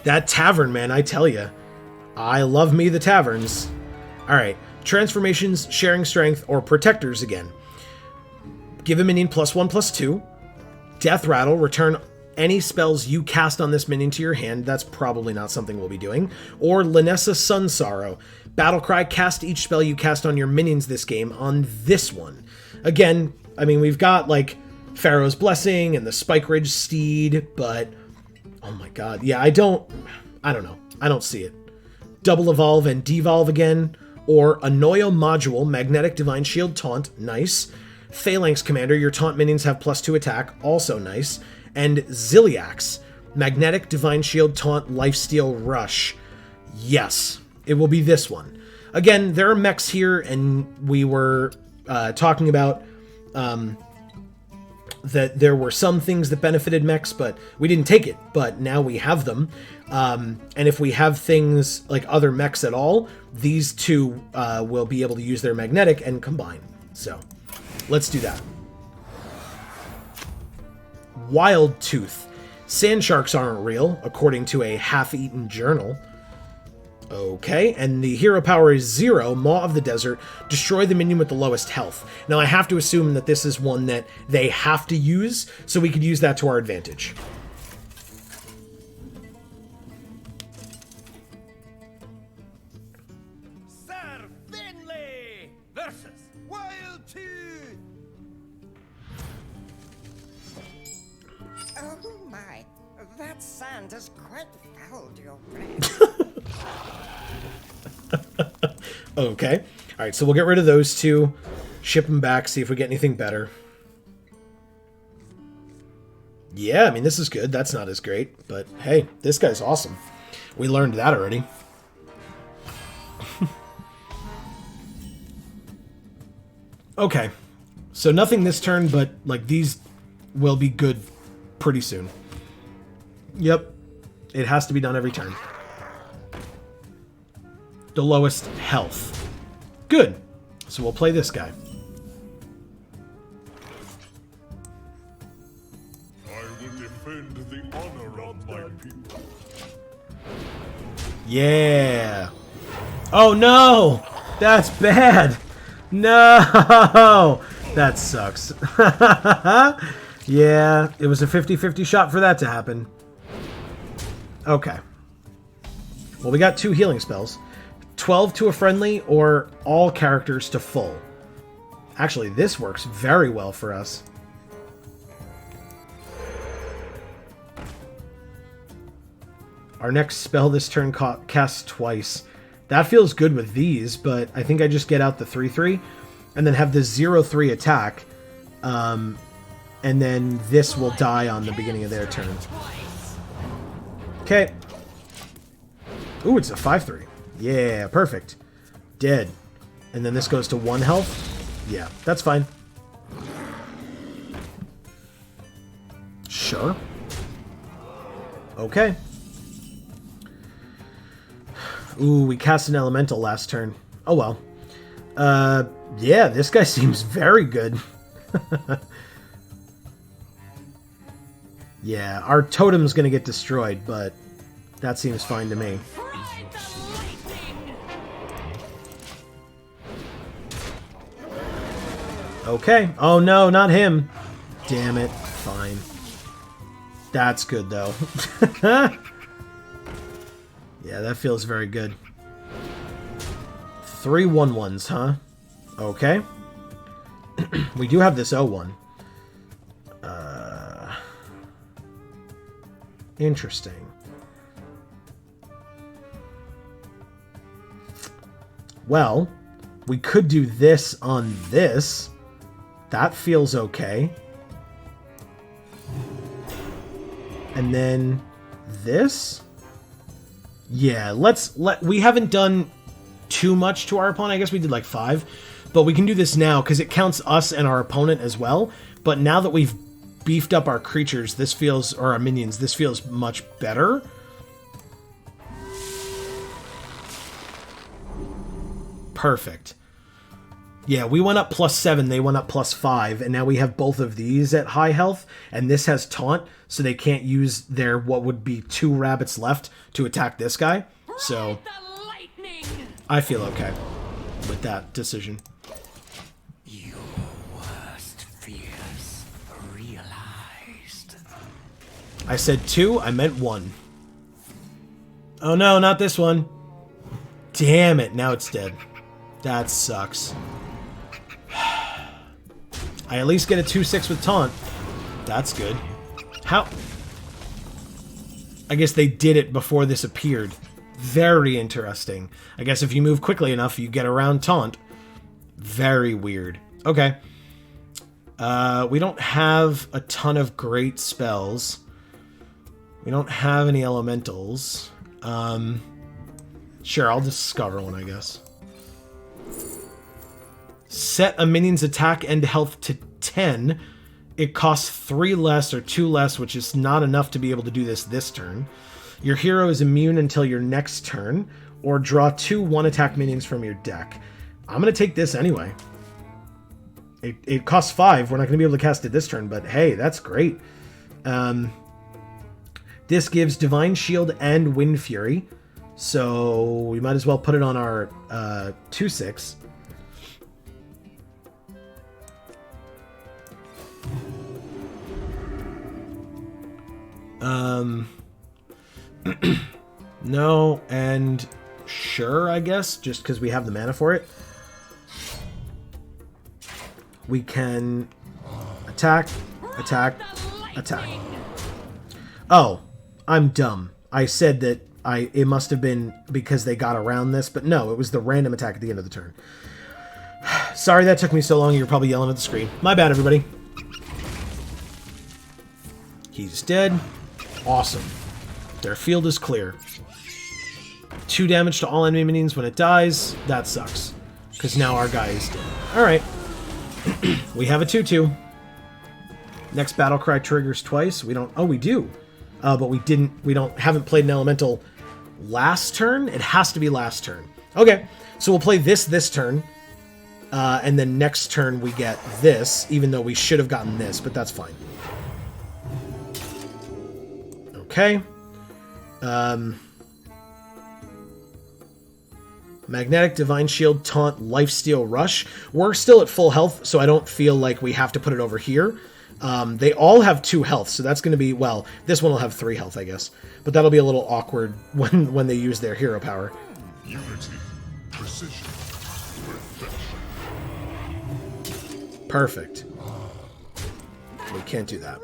That tavern, man, I tell ya. I love me the taverns. Alright, transformations, sharing strength, or protectors again. Give a minion +1/+2. Death Rattle, return any spells you cast on this minion to your hand. That's probably not something we'll be doing. Or Linessa Sun Sorrow. Battlecry, cast each spell you cast on your minions this game on this one. Again, I mean, we've got, like, Pharaoh's Blessing and the Spike Ridge Steed, but... oh my god. Yeah, I don't know. I don't see it. Double Evolve and Devolve again. Or Annoyo Module, Magnetic Divine Shield Taunt. Nice. Phalanx Commander, your taunt minions have +2 attack. Also nice. And Ziliax, Magnetic Divine Shield Taunt Lifesteal Rush. Yes, it will be this one. Again, there are mechs here, and we were talking about that there were some things that benefited mechs, but we didn't take it. But now we have them. And if we have things like other mechs at all, these two will be able to use their magnetic and combine. So, let's do that. Wild Tooth. Sand sharks aren't real, according to a half-eaten journal. Okay, and the hero power is 0, Maw of the Desert. Destroy the minion with the lowest health. Now, I have to assume that this is one that they have to use, so we could use that to our advantage. Sir Finley versus Wild Tooth. Oh my, that sand has quite fouled your bread. Okay. Alright, so we'll get rid of those two. Ship them back, see if we get anything better. Yeah, I mean, this is good. That's not as great. But, hey, this guy's awesome. We learned that already. Okay. So nothing this turn, but, like, these will be good pretty soon. Yep. It has to be done every turn. The lowest health. Good. So we'll play this guy. I will defend the honor of my people. Yeah. Oh no! That's bad! No! That sucks. Yeah, it was a 50-50 shot for that to happen. Okay. Well, we got 2 healing spells. 12 to a friendly, or all characters to full. Actually, this works very well for us. Our next spell this turn casts twice. That feels good with these, but I think I just get out the 3/3, and then have the 0/3 attack, and then this will die on the beginning of their turn. Okay. Ooh, it's a 5/3. Yeah, perfect. Dead. And then this goes to 1 health? Yeah, that's fine. Sure. Okay. Ooh, we cast an elemental last turn. Oh well. Yeah, this guy seems very good. Yeah, our totem's gonna get destroyed, but that seems fine to me. Okay. Oh no, not him. Damn it. Fine. That's good, though. Yeah, that feels very good. 3 1/1s, huh? Okay. We do have this 0-1. Interesting. Well, we could do this on this. That feels okay. And then this? Yeah, we haven't done too much to our opponent. I guess we did like 5. But we can do this now because it counts us and our opponent as well. But now that we've beefed up our creatures, this feels, or our minions, this feels much better. Perfect. Yeah, we went up +7, they went up +5, and now we have both of these at high health, and this has taunt, so they can't use their, what would be 2 rabbits left to attack this guy. So, I feel okay with that decision. Your worst fear I said 2, I meant 1. Oh no, not this one. Damn it, now it's dead. That sucks. I at least get a 2-6 with taunt. That's good. How? I guess they did it before this appeared. Very interesting. I guess if you move quickly enough, you get around taunt. Very weird. Okay. We don't have a ton of great spells. We don't have any elementals. Sure, I'll discover one, I guess. Set a minion's attack and health to 10. It costs 3 less or 2 less, which is not enough to be able to do this turn. Your hero is immune until your next turn, or draw 2 1-attack minions from your deck. I'm going to take this anyway. It costs 5. We're not going to be able to cast it this turn, but hey, that's great. This gives Divine Shield and Wind Fury, so we might as well put it on our 2-6. No, and sure, I guess, just because we have the mana for it. We can attack, attack, attack. Oh, I'm dumb. I said that it must have been because they got around this, but no, it was the random attack at the end of the turn. Sorry that took me so long, you're probably yelling at the screen. My bad, everybody. He's dead. Awesome. Their field is clear. 2 damage to all enemy minions when it dies. That sucks. Because now our guy is dead. Alright. We have a 2-2. Next battle cry triggers twice. We don't... Oh, we do. But we didn't... haven't played an elemental last turn. It has to be last turn. Okay. So we'll play this turn. And then next turn we get this. Even though we should have gotten this. But that's fine. Okay. Magnetic, Divine Shield, Taunt, Lifesteal, Rush. We're still at full health, so I don't feel like we have to put it over here. They all have 2 health, so that's going to be... Well, this one will have 3 health, I guess. But that'll be a little awkward when they use their hero power. Unity, precision, perfection. Perfect. We can't do that.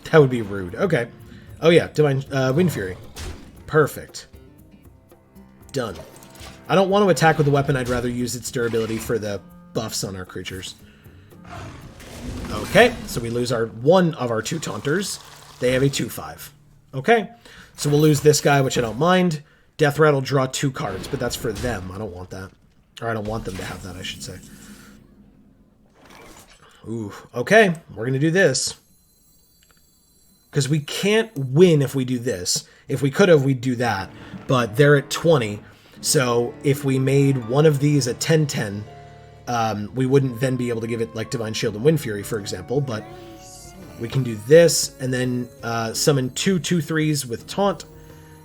That would be rude. Okay. Oh yeah, Divine Wind Fury. Perfect. Done. I don't want to attack with the weapon. I'd rather use its durability for the buffs on our creatures. Okay, so we lose one of our 2 taunters. They have a 2/5. Okay, so we'll lose this guy, which I don't mind. Death Rattle draw 2 cards, but that's for them. I don't want that. Or I don't want them to have that, I should say. Ooh, okay, we're going to do this. Because we can't win if we do this. If we could have, we'd do that. But they're at 20. So if we made one of these a 10-10, we wouldn't then be able to give it like Divine Shield and Wind Fury, for example. But we can do this and then summon 2 2/3s with Taunt.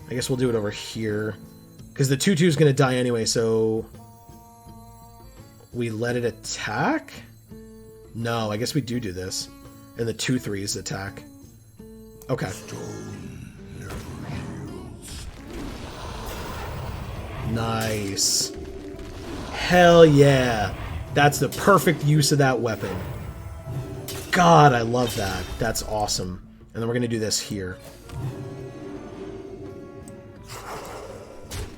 I guess we'll do it over here. Because the 2/2 is going to die anyway, so... We let it attack? No, I guess we do this. And the 2/3s attack. Okay. Nice. Hell yeah. That's the perfect use of that weapon. God, I love that. That's awesome. And then we're going to do this here.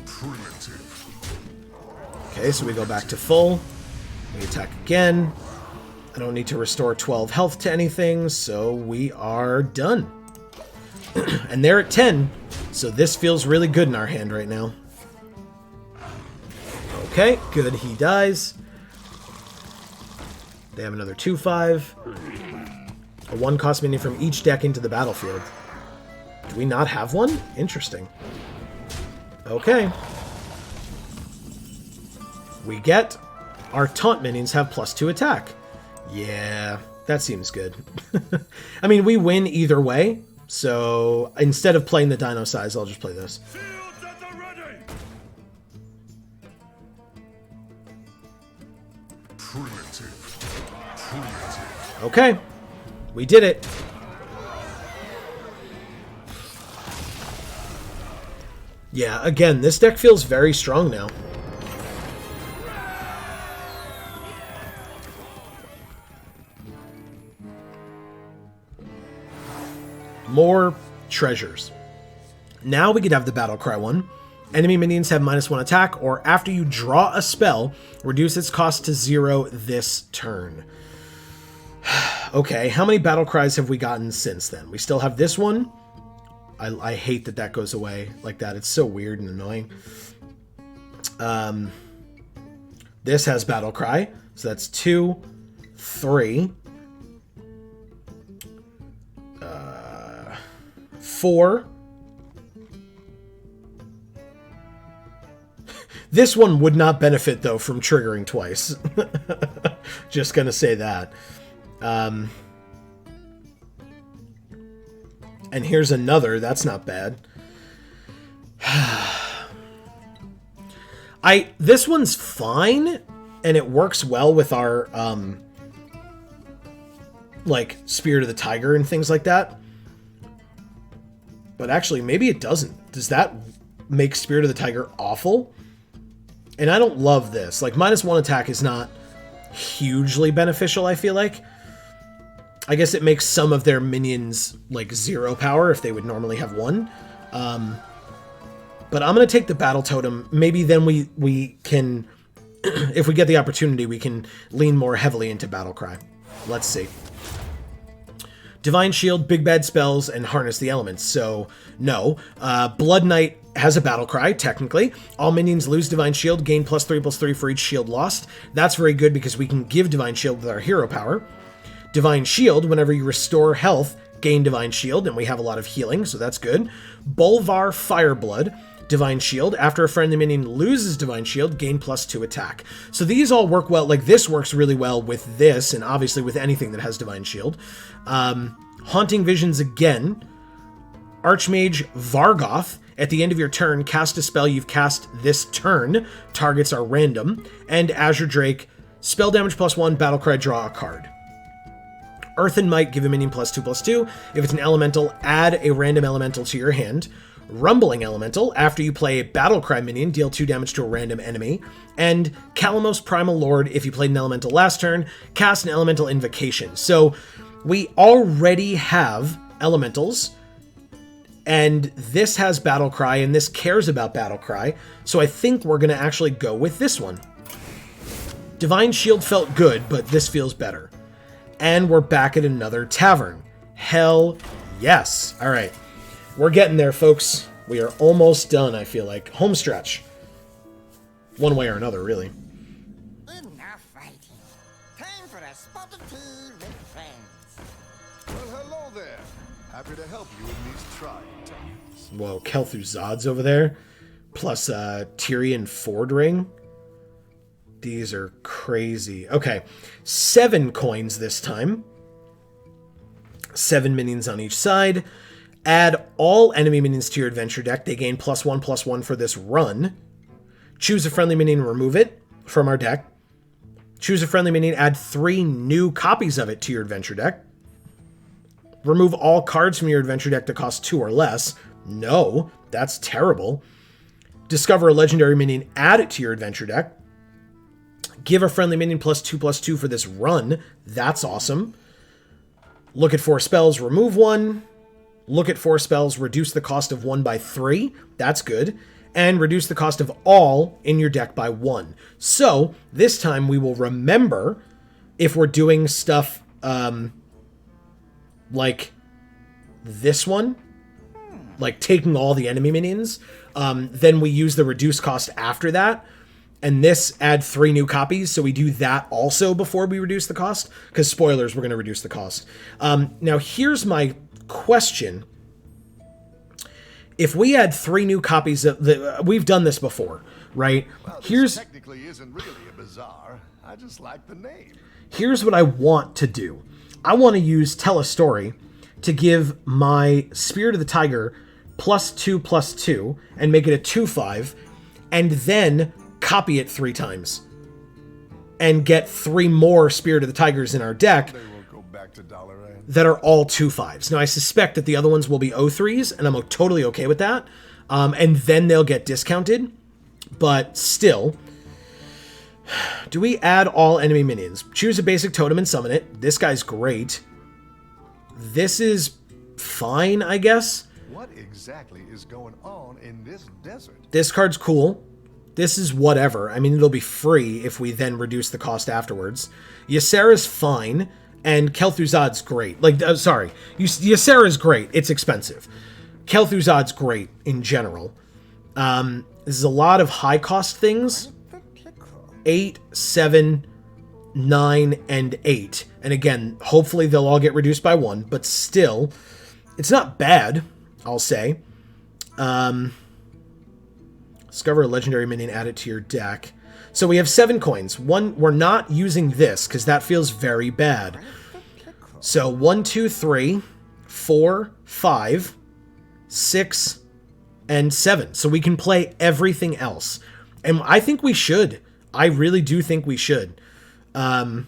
Primitive. Okay, so we go back to full. We attack again. I don't need to restore 12 health to anything, so we are done. And they're at 10, so this feels really good in our hand right now. Okay, good, he dies. They have another 2/5. A 1-cost minion from each deck into the battlefield. Do we not have one? Interesting. Okay. We get... Our taunt minions have +2 attack. Yeah, that seems good. I mean, we win either way. So, instead of playing the dino size, I'll just play this. Shields at the ready. Primitive. Primitive. Okay. We did it. Yeah, again, this deck feels very strong now. More treasures. Now we could have the battle cry one. Enemy minions have -1 attack, or after you draw a spell, reduce its cost to 0 this turn. Okay, how many battle cries have we gotten since then? We still have this one. I hate that that goes away like that. It's so weird and annoying. This has battle cry, so that's 2, 3, 4. This one would not benefit, though, from triggering twice. Just gonna say that. And here's another. That's not bad. This one's fine, and it works well with our, like, Spirit of the Tiger and things like that. But actually, maybe it doesn't. Does that make Spirit of the Tiger awful? And I don't love this. Like, -1 attack is not hugely beneficial, I feel like. I guess it makes some of their minions, like, 0 power if they would normally have 1. But I'm going to take the Battle Totem. Maybe then we can, if we get the opportunity, we can lean more heavily into Battle Cry. Let's see. Divine Shield, Big Bad Spells, and Harness the Elements. So, no. Blood Knight has a Battle Cry, technically. All minions lose Divine Shield, gain +3/+3 for each shield lost. That's very good because we can give Divine Shield with our hero power. Divine Shield, whenever you restore health, gain Divine Shield, and we have a lot of healing, so that's good. Bolvar Fireblood, Divine Shield. After a friendly minion loses Divine Shield, gain +2 attack. So these all work well. Like, this works really well with this, and obviously with anything that has Divine Shield. Haunting Visions again. Archmage Vargoth. At the end of your turn, cast a spell you've cast this turn. Targets are random. And Azure Drake. Spell damage +1, Battlecry, draw a card. Earthen Might, give a minion +2/+2. If it's an elemental, add a random elemental to your hand. Rumbling Elemental, after you play a Battlecry minion, deal 2 damage to a random enemy. And Calamos Primal Lord, if you played an elemental last turn, cast an elemental invocation. So we already have elementals, and this has Battlecry, and this cares about Battlecry, so I think we're going to actually go with this one. Divine Shield felt good, but this feels better. And we're back at another tavern. Hell yes. All right. We're getting there, folks. We are almost done, I feel like. Home stretch. One way or another, really. Enough fighting. Time for a spot of tea with friends. Well, hello there. Happy to help you in these trying times. Whoa, Kel'Thuzad's over there. Plus Tyrion Ford Ring. These are crazy. Okay, 7 coins this time. 7 minions on each side. Add all enemy minions to your adventure deck. They gain +1/+1 for this run. Choose a friendly minion and remove it from our deck. Choose a friendly minion, add 3 new copies of it to your adventure deck. Remove all cards from your adventure deck that cost 2 or less. No, that's terrible. Discover a legendary minion, add it to your adventure deck. Give a friendly minion +2/+2 for this run. That's awesome. Look at 4 spells, remove 1. Look at 4 spells, reduce the cost of 1 by 3. That's good. And reduce the cost of all in your deck by 1. So, this time we will remember if we're doing stuff like this one, like taking all the enemy minions, then we use the reduced cost after that. And this, add 3 new copies, so we do that also before we reduce the cost, because spoilers, we're going to reduce the cost. Now, here's my question. If we add 3 new copies of the... We've done this before, right? Well, Here's technically isn't really a bazaar. I just like the name. Here's what I want to do. I want to use Tell a Story to give my Spirit of the Tiger +2/+2 and make it a 2/5, and then copy it 3 times and get 3 more Spirit of the Tigers in our deck They will go back to $. that are all 2/5s. Now, I suspect that the other ones will be 0/3s, and I'm totally okay with that. and then they'll get discounted. But still, do we add all enemy minions? Choose a basic totem and summon it. This guy's great. This is fine, I guess. What exactly is going on in this desert? This card's cool. This is whatever. I mean, it'll be free if we then reduce the cost afterwards. Ysera's fine, and Kel'Thuzad's great. Ysera's great. It's expensive. Kel'Thuzad's great in general. This is a lot of high-cost things. 8, 7, 9, and 8. And again, hopefully they'll all get reduced by 1, but still, it's not bad, I'll say. Discover a legendary minion, add it to your deck. So we have 7 coins. We're not using this because that feels very bad. So 1, 2, 3, 4, 5, 6, and 7. So we can play everything else. And I think we should. I really do think we should. So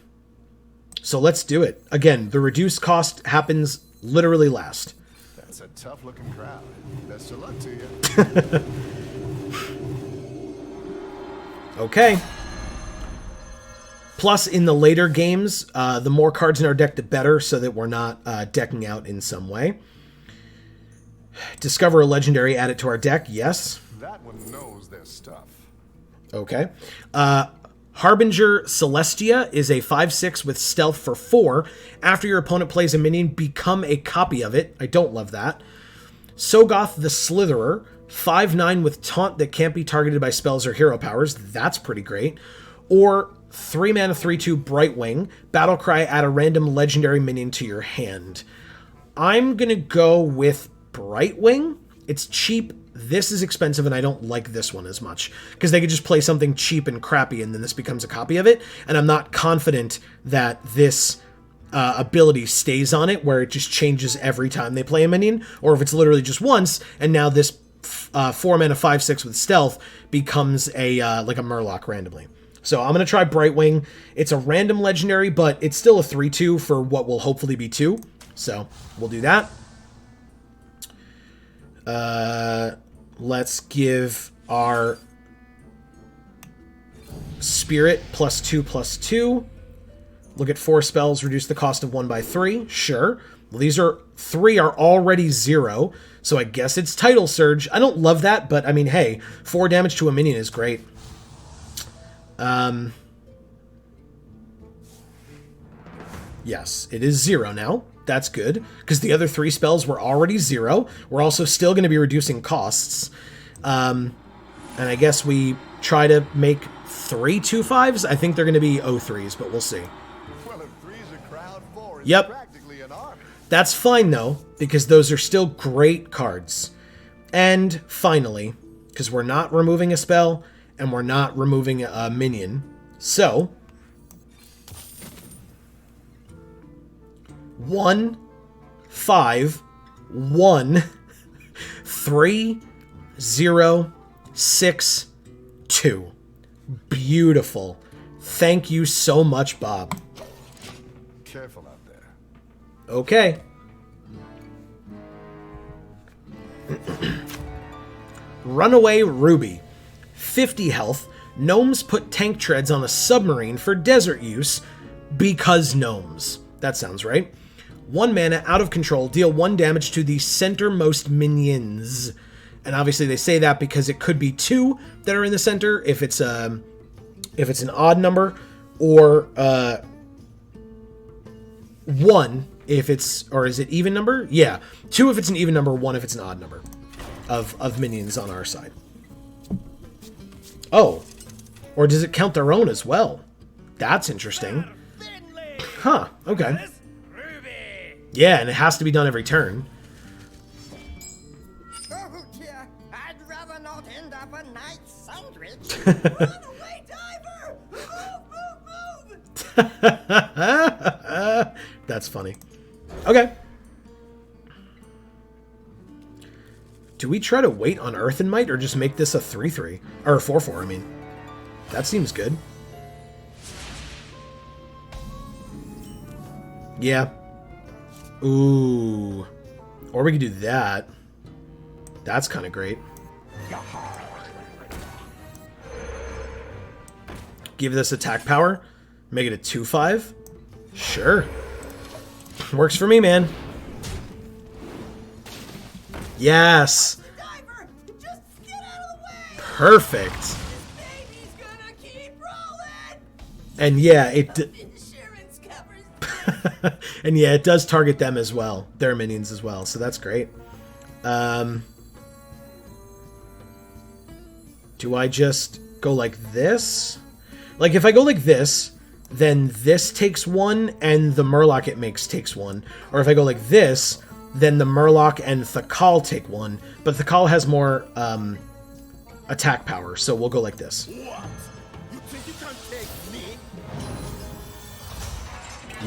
let's do it. Again, the reduced cost happens literally last. That's a tough-looking crowd. Best of luck to you. Okay. Plus, in the later games, the more cards in our deck, the better, so that we're not decking out in some way. Discover a legendary, add it to our deck. Yes. That one knows their stuff. Okay. Harbinger Celestia is a 5/6 with stealth for 4. After your opponent plays a minion, become a copy of it. I don't love that. Sogoth the Slitherer, 5/9 with taunt that can't be targeted by spells or hero powers. That's pretty great. Or 3 mana 3/2 Brightwing, Battlecry, add a random legendary minion to your hand. I'm going to go with Brightwing. It's cheap. This is expensive, and I don't like this one as much because they could just play something cheap and crappy, and then this becomes a copy of it. And I'm not confident that this ability stays on it, where it just changes every time they play a minion, or if it's literally just once, and now this 4 mana 5/6 with stealth becomes a like a Murloc randomly. So I'm gonna try Brightwing. It's a random legendary, but it's still a 3/2 for what will hopefully be 2. So we'll do that. Let's give our Spirit +2/+2. Look at 4 spells, reduce the cost of 1 by 3. Sure. Well, these are 3 are already 0, so I guess it's Tidal Surge. I don't love that, but I mean, hey, 4 damage to a minion is great. Yes, it is 0 now. That's good, because the other 3 spells were already 0. We're also still going to be reducing costs. And I guess we try to make 3 2/5s. I think they're going to be 0/3s, but we'll see. Well, if 3's a crowd, 4 is Yep. practically an army. That's fine, though, because those are still great cards. And finally, because we're not removing a spell, and we're not removing a minion, so 1, 5, 1, 3, 0, 6, 2. Beautiful. Thank you so much, Bob. Careful out there. Okay. Runaway Ruby. 50 health. Gnomes put tank treads on a submarine for desert use because gnomes. That sounds right. 1 mana, out of control, deal 1 damage to the centermost minions. And obviously they say that because it could be 2 that are in the center if it's an odd number, or 1 if it's, or is it even number? Yeah, 2 if it's an even number, 1 if it's an odd number of minions on our side. Oh, or does it count their own as well? That's interesting. Huh, okay. Yeah, and it has to be done every turn. Oh dear, I'd rather not end up a night sandwich. Run away, diver! Move, move, move! That's funny. Okay. Do we try to wait on Earth and Might, or just make this a 3/3? Or a 4/4, I mean. That seems good. Yeah. Ooh. Or we could do that. That's kind of great. Give this attack power. Make it a 2/5. Sure. Works for me, man. Yes. Diver, just get out of the way. Perfect. This baby's gonna keep rolling. And yeah, Insurance covers. and yeah, it does target them as well, their minions as well. So that's great. Do I just go like this? Like if I go like this, then this takes 1 and the Murloc it makes takes 1. Or if I go like this, then the Murloc and Thakal take 1. But Thakal has more attack power, so we'll go like this. What? You think you can take me?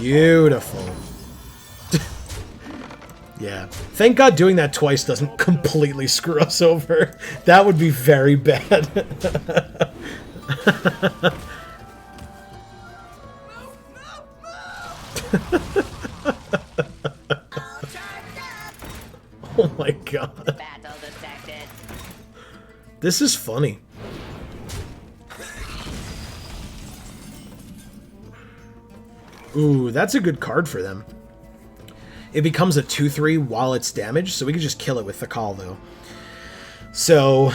Beautiful. Yeah. Thank God doing that twice doesn't completely screw us over. That would be very bad. Oh my god. Battle detected. This is funny. Ooh, that's a good card for them. It becomes a 2/3 while it's damaged, so we can just kill it with the call, though. So,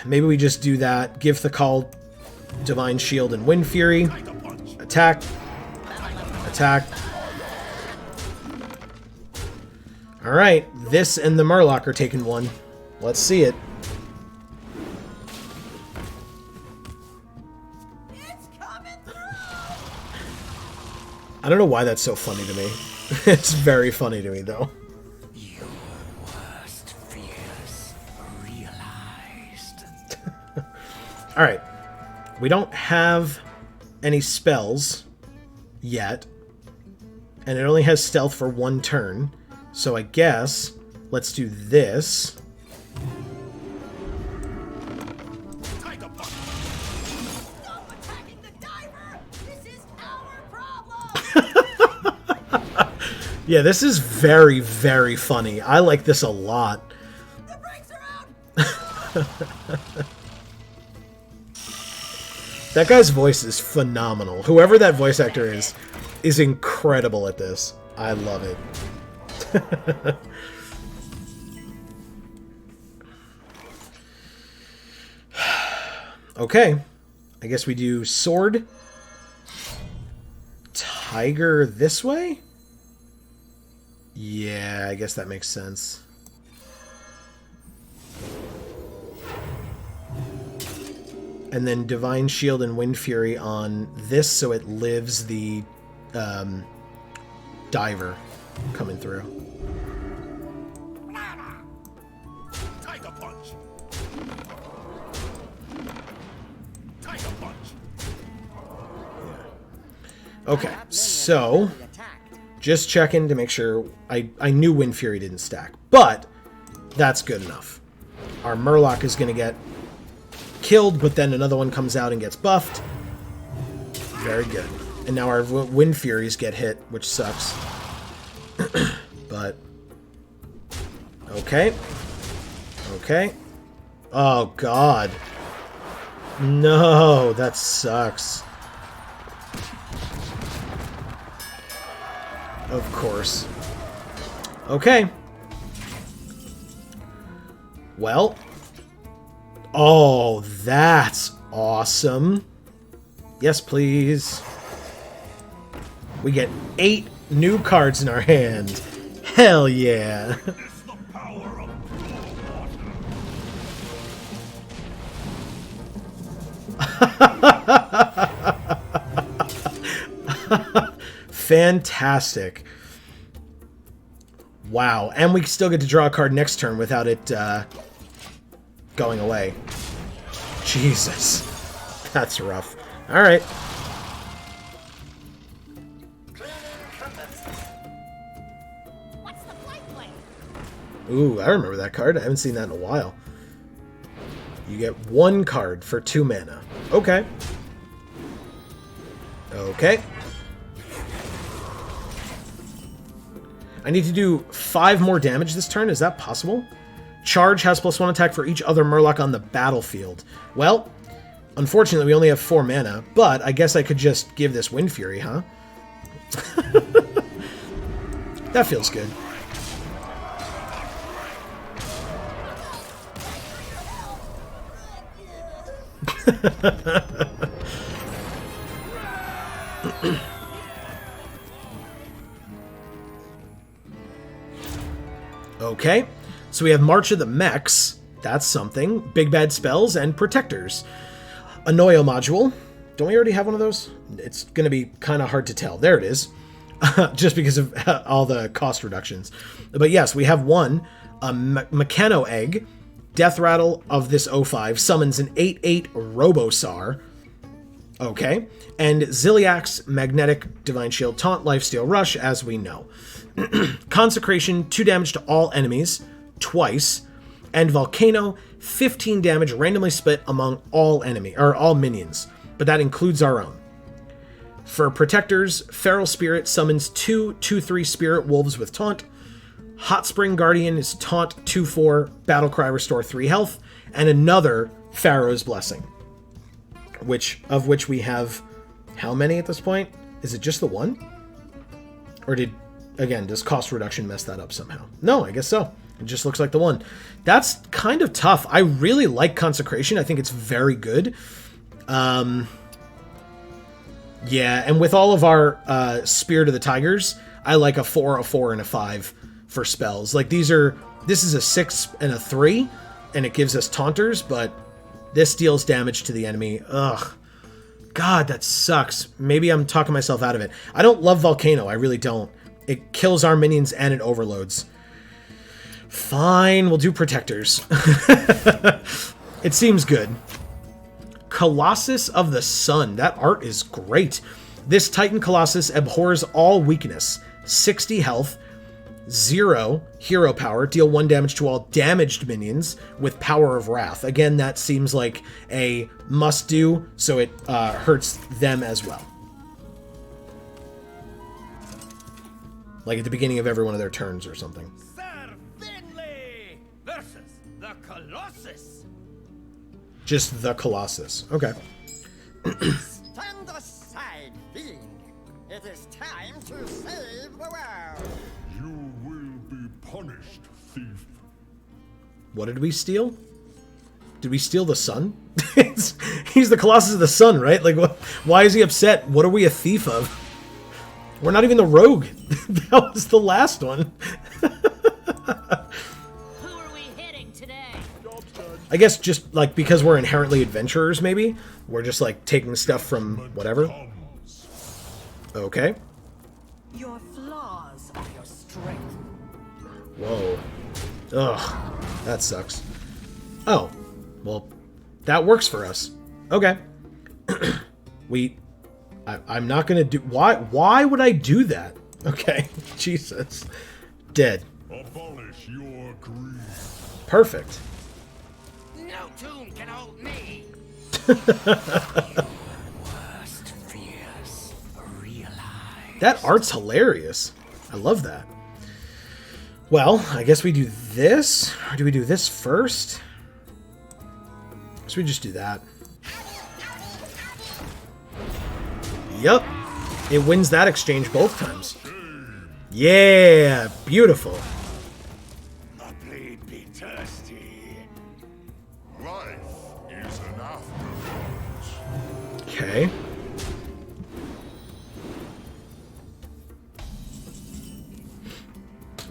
maybe we just do that. Give the call Divine Shield and Wind Fury. Attack. Attack. Alright, this and the Murloc are taking 1. Let's see it. It's coming through. I don't know why that's so funny to me. It's very funny to me, though. Your worst fears realized. Alright. We don't have any spells yet. And it only has stealth for 1 turn. So I guess let's do this. Tiger Punch. Stop attacking the diver. This is our problem. Yeah, this is very, very funny. I like this a lot. The brakes are out. That guy's voice is phenomenal. Whoever that voice actor is incredible at this. I love it. Okay. I guess we do sword. Tiger this way? Yeah, I guess that makes sense. And then Divine Shield and Wind Fury on this so it lives the diver coming through. Tiger Punch. Tiger Punch. Okay, so just checking to make sure. I knew Wind Fury didn't stack, but that's good enough. Our Murloc is going to get killed, but then another one comes out and gets buffed. Very good. And now our Wind Furies get hit, which sucks. But okay. Okay. Oh god. No, that sucks. Of course. Okay. Well. Oh, that's awesome. Yes, please. We get 8 new cards in our hand. Hell yeah. It's the power of water. Fantastic. Wow. And we still get to draw a card next turn without it going away. Jesus. That's rough. Alright. What's the flight plan? Ooh, I remember that card. I haven't seen that in a while. You get 1 card for 2 mana. Okay. Okay. I need to do 5 more damage this turn. Is that possible? Charge has +1 attack for each other Murloc on the battlefield. Well, unfortunately, we only have 4 mana, but I guess I could just give this Wind Fury, huh? That feels good. Okay, so we have March of the Mechs. That's something. Big Bad Spells and Protectors. Annoyo module. Don't we already have one of those? It's going to be kind of hard to tell. There it is. Just because of all the cost reductions. But yes, we have one. A Mechano Egg. Death Rattle of this 05 summons an 8/8 Robosar. Okay. And Ziliax, Magnetic, Divine Shield, Taunt, Lifesteal, Rush, as we know. Consecration, 2 damage to all enemies, twice. And Volcano, 15 damage randomly split among all all minions. But that includes our own. For Protectors, Feral Spirit summons 2 2/3 Spirit Wolves with Taunt. Hot Spring Guardian is Taunt 2/4, Battlecry restore 3 health, and another Pharaoh's Blessing. Of which we have how many at this point? Is it just the one? Or does cost reduction mess that up somehow? No, I guess so. It just looks like the one. That's kind of tough. I really like Consecration. I think it's very good. Yeah, and with all of our Spirit of the Tigers, I like a 4, a 4, and a 5 for spells. Like this is a 6 and a 3, and it gives us Taunters, but this deals damage to the enemy. Ugh. God, that sucks. Maybe I'm talking myself out of it. I don't love Volcano. I really don't. It kills our minions and it overloads. Fine, we'll do Protectors. It seems good. Colossus of the Sun. That art is great. This Titan Colossus abhors all weakness. 60 health, 0 hero power, deal 1 damage to all damaged minions with Power of Wrath. Again, that seems like a must-do, so it hurts them as well. Like at the beginning of every one of their turns or something. Sir Finley versus the Colossus. Just the Colossus. Okay. Stand aside, fiend. It is time to save the world. You will be punished, thief. What did we steal? Did we steal the sun? He's the Colossus of the Sun, right? Like, why is he upset? What are we a thief of? We're not even the rogue. That was the last one. Who are we hitting today? I guess just, like, because we're inherently adventurers, maybe? We're just, like, taking stuff from whatever. Okay. Your flaws are your strength. Whoa. Ugh. That sucks. Oh. Well, that works for us. Okay. I'm not gonna do... Why would I do that? Okay. Jesus. Dead. Abolish your greed. Perfect. No tomb can hold me. Worst fears realized. That art's hilarious. I love that. Well, I guess we do this. Or do we do this first? So we just do that. Yup. It wins that exchange both times. Yeah, beautiful. A blade be thirsty. Life is an afterthought. Okay.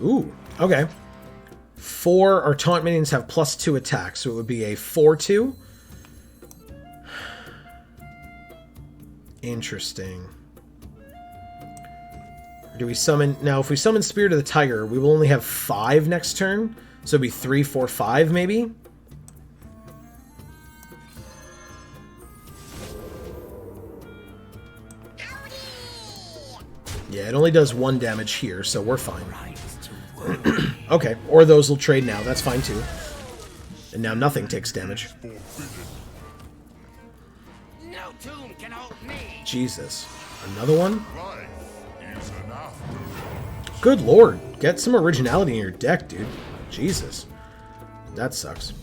Ooh, okay. 4, our taunt minions have +2 attack, so it would be a 4/2. Interesting. Do we summon... Now, if we summon Spirit of the Tiger, we will only have 5 next turn. So it'd be 3, 4, 5, maybe? Yeah, it only does 1 damage here, so we're fine. Okay, or those will trade now. That's fine, too. And now nothing takes damage. No tomb can hold me. Jesus. Another one? Life is an afterthought. Good lord. Get some originality in your deck, dude. Jesus. That sucks.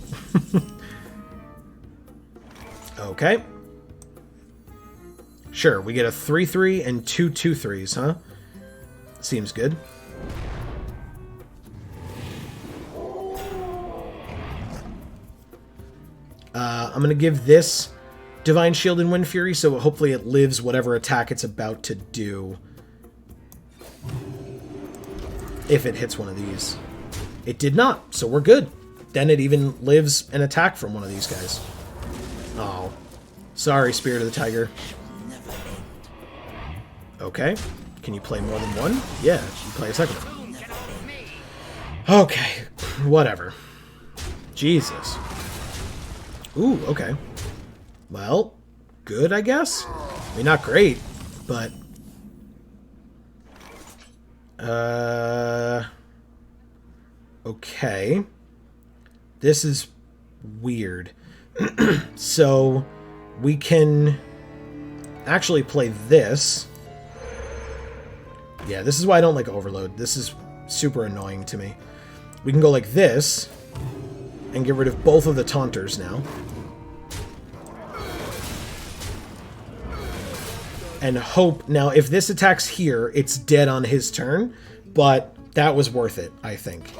Okay. Sure, we get a 3/3 and 2 2/3s, huh? Seems good. I'm going to give this Divine Shield and Wind Fury, so hopefully it lives whatever attack it's about to do. If it hits one of these. It did not, so we're good. Then it even lives an attack from one of these guys. Oh. Sorry, Spirit of the Tiger. Okay. Can you play more than one? Yeah, you play a second one. Okay. Whatever. Jesus. Ooh, okay. Well, good, I guess? I mean, not great, but... Okay. This is weird. So, we can actually play this. Yeah, this is why I don't like Overload. This is super annoying to me. We can go like this, and get rid of both of the Taunters now. And hope... Now, if this attacks here, it's dead on his turn, but that was worth it, I think.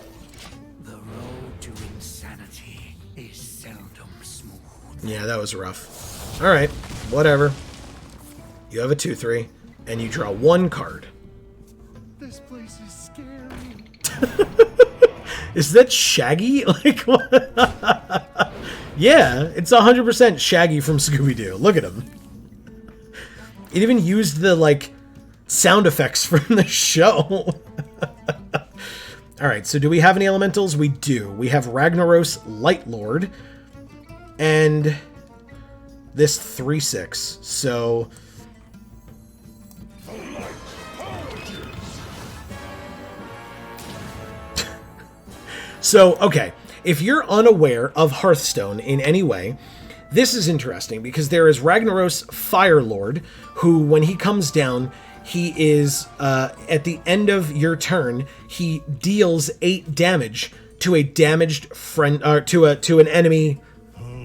The road to insanity is seldom smooth. Yeah, that was rough. Alright, whatever. You have a 2/3, and you draw one card. This place is scary. Is that Shaggy? Like, what? Yeah, it's 100% Shaggy from Scooby-Doo. Look at him. It even used the, like, sound effects from the show. Alright, so do we have any elementals? We do. We have Ragnaros Light Lord. And this 3/6. So... So, okay, if you're unaware of Hearthstone in any way, this is interesting because there is Ragnaros Firelord, who, when he comes down, he is, at the end of your turn, he deals 8 damage to a damaged friend, to an enemy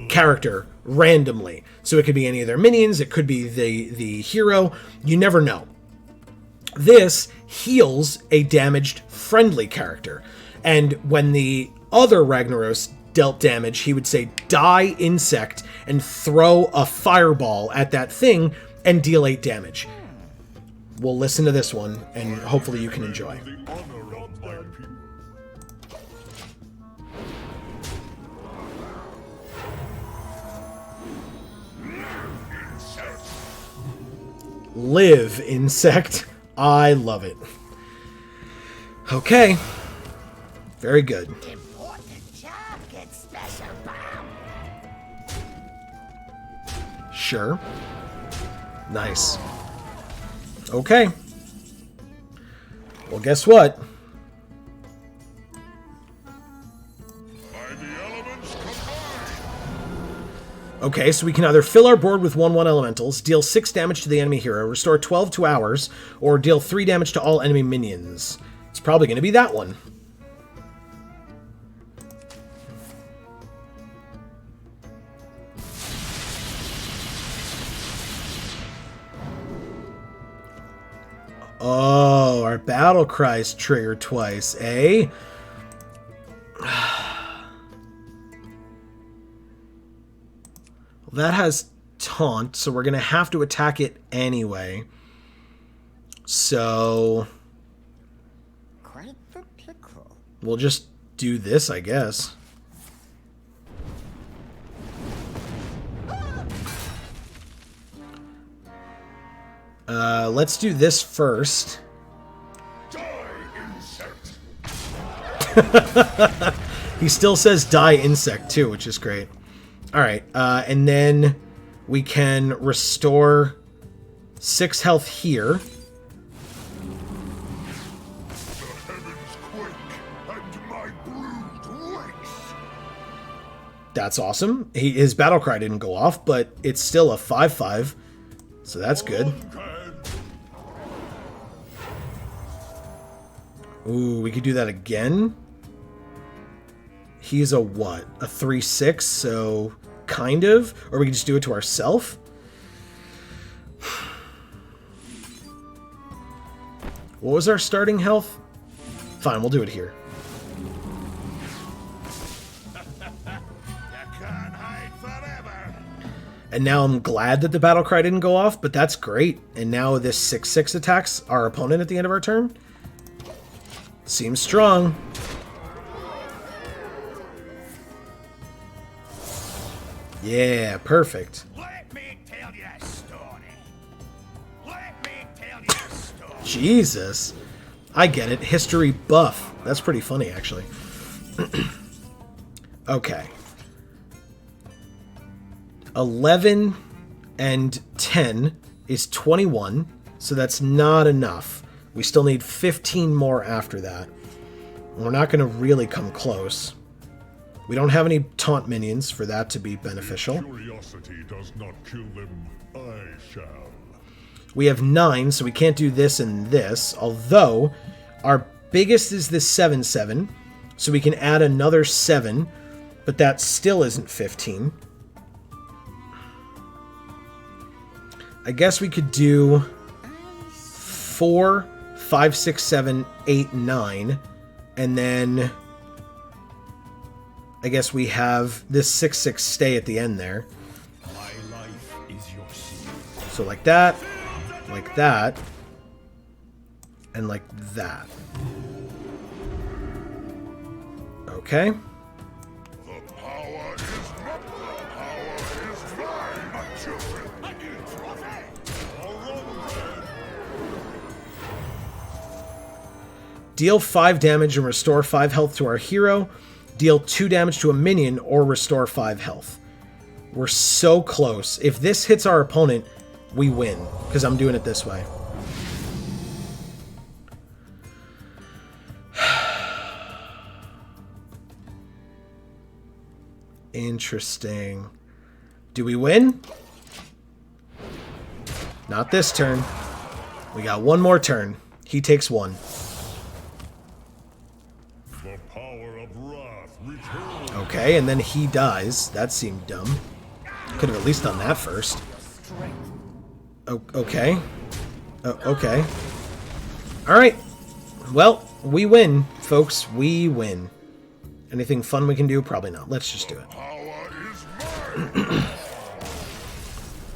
character randomly. So it could be any of their minions, it could be the hero, you never know. This heals a damaged friendly character. And when the other Ragnaros dealt damage, he would say, die insect, and throw a fireball at that thing and deal 8 damage. We'll listen to this one, and hopefully you can enjoy. The honor of my people. Live, insect. I love it. Okay. Very good. Important job gets special bomb. Sure. Nice. Okay. Well, guess what? By the elements combined. Okay, so we can either fill our board with 1/1 elementals, deal 6 damage to the enemy hero, restore 12 to ours, or deal 3 damage to all enemy minions. It's probably going to be that one. Oh, our battle cries trigger twice, eh? That has taunt, so we're going to have to attack it anyway. So Quite the pickle. we'll just do this, I guess. Let's do this first. Die, insect. He still says die insect too, which is great. Alright, and then we can restore 6 health here. The heavens quake, and my brood wakes. That's awesome. His battle cry didn't go off, but it's still a 5/5, so that's good. Ooh, we could do that again. He's a what? A 3/6, so kind of? Or we can just do it to ourselves? What was our starting health? Fine, we'll do it here. And now I'm glad that the battle cry didn't go off, but that's great. And now this 6/6 attacks our opponent at the end of our turn. Seems strong. Yeah, perfect. Let me tell you a story. Let me tell you a story. Jesus. I get it. History buff. That's pretty funny, actually. Okay. 11 and 10 is 21, so that's not enough. We still need 15 more after that. We're not going to really come close. We don't have any taunt minions for that to be beneficial. Curiosity does not kill them. I shall. We have 9, so we can't do this and this, although our biggest is this 7/7, so we can add another 7, but that still isn't 15. I guess we could do 4, 5, 6, 7, 8, 9, and then I guess we have this 6/6 stay at the end there. My life is your shield. So like that, and like that. Okay. The power is mine, my children. I need a trophy. All right, Deal 5 damage and restore 5 health to our hero. Deal 2 damage to a minion or restore 5 health. We're so close. If this hits our opponent, we win, because I'm doing it this way. Interesting. Do we win? Not this turn. We got one more turn. He takes 1. The power of wrath returns. Okay, and then he dies. That seemed dumb. Could have at least done that first. Okay. Okay. Alright. Well, we win, folks. We win. Anything fun we can do? Probably not. Let's just do it. Power is mine.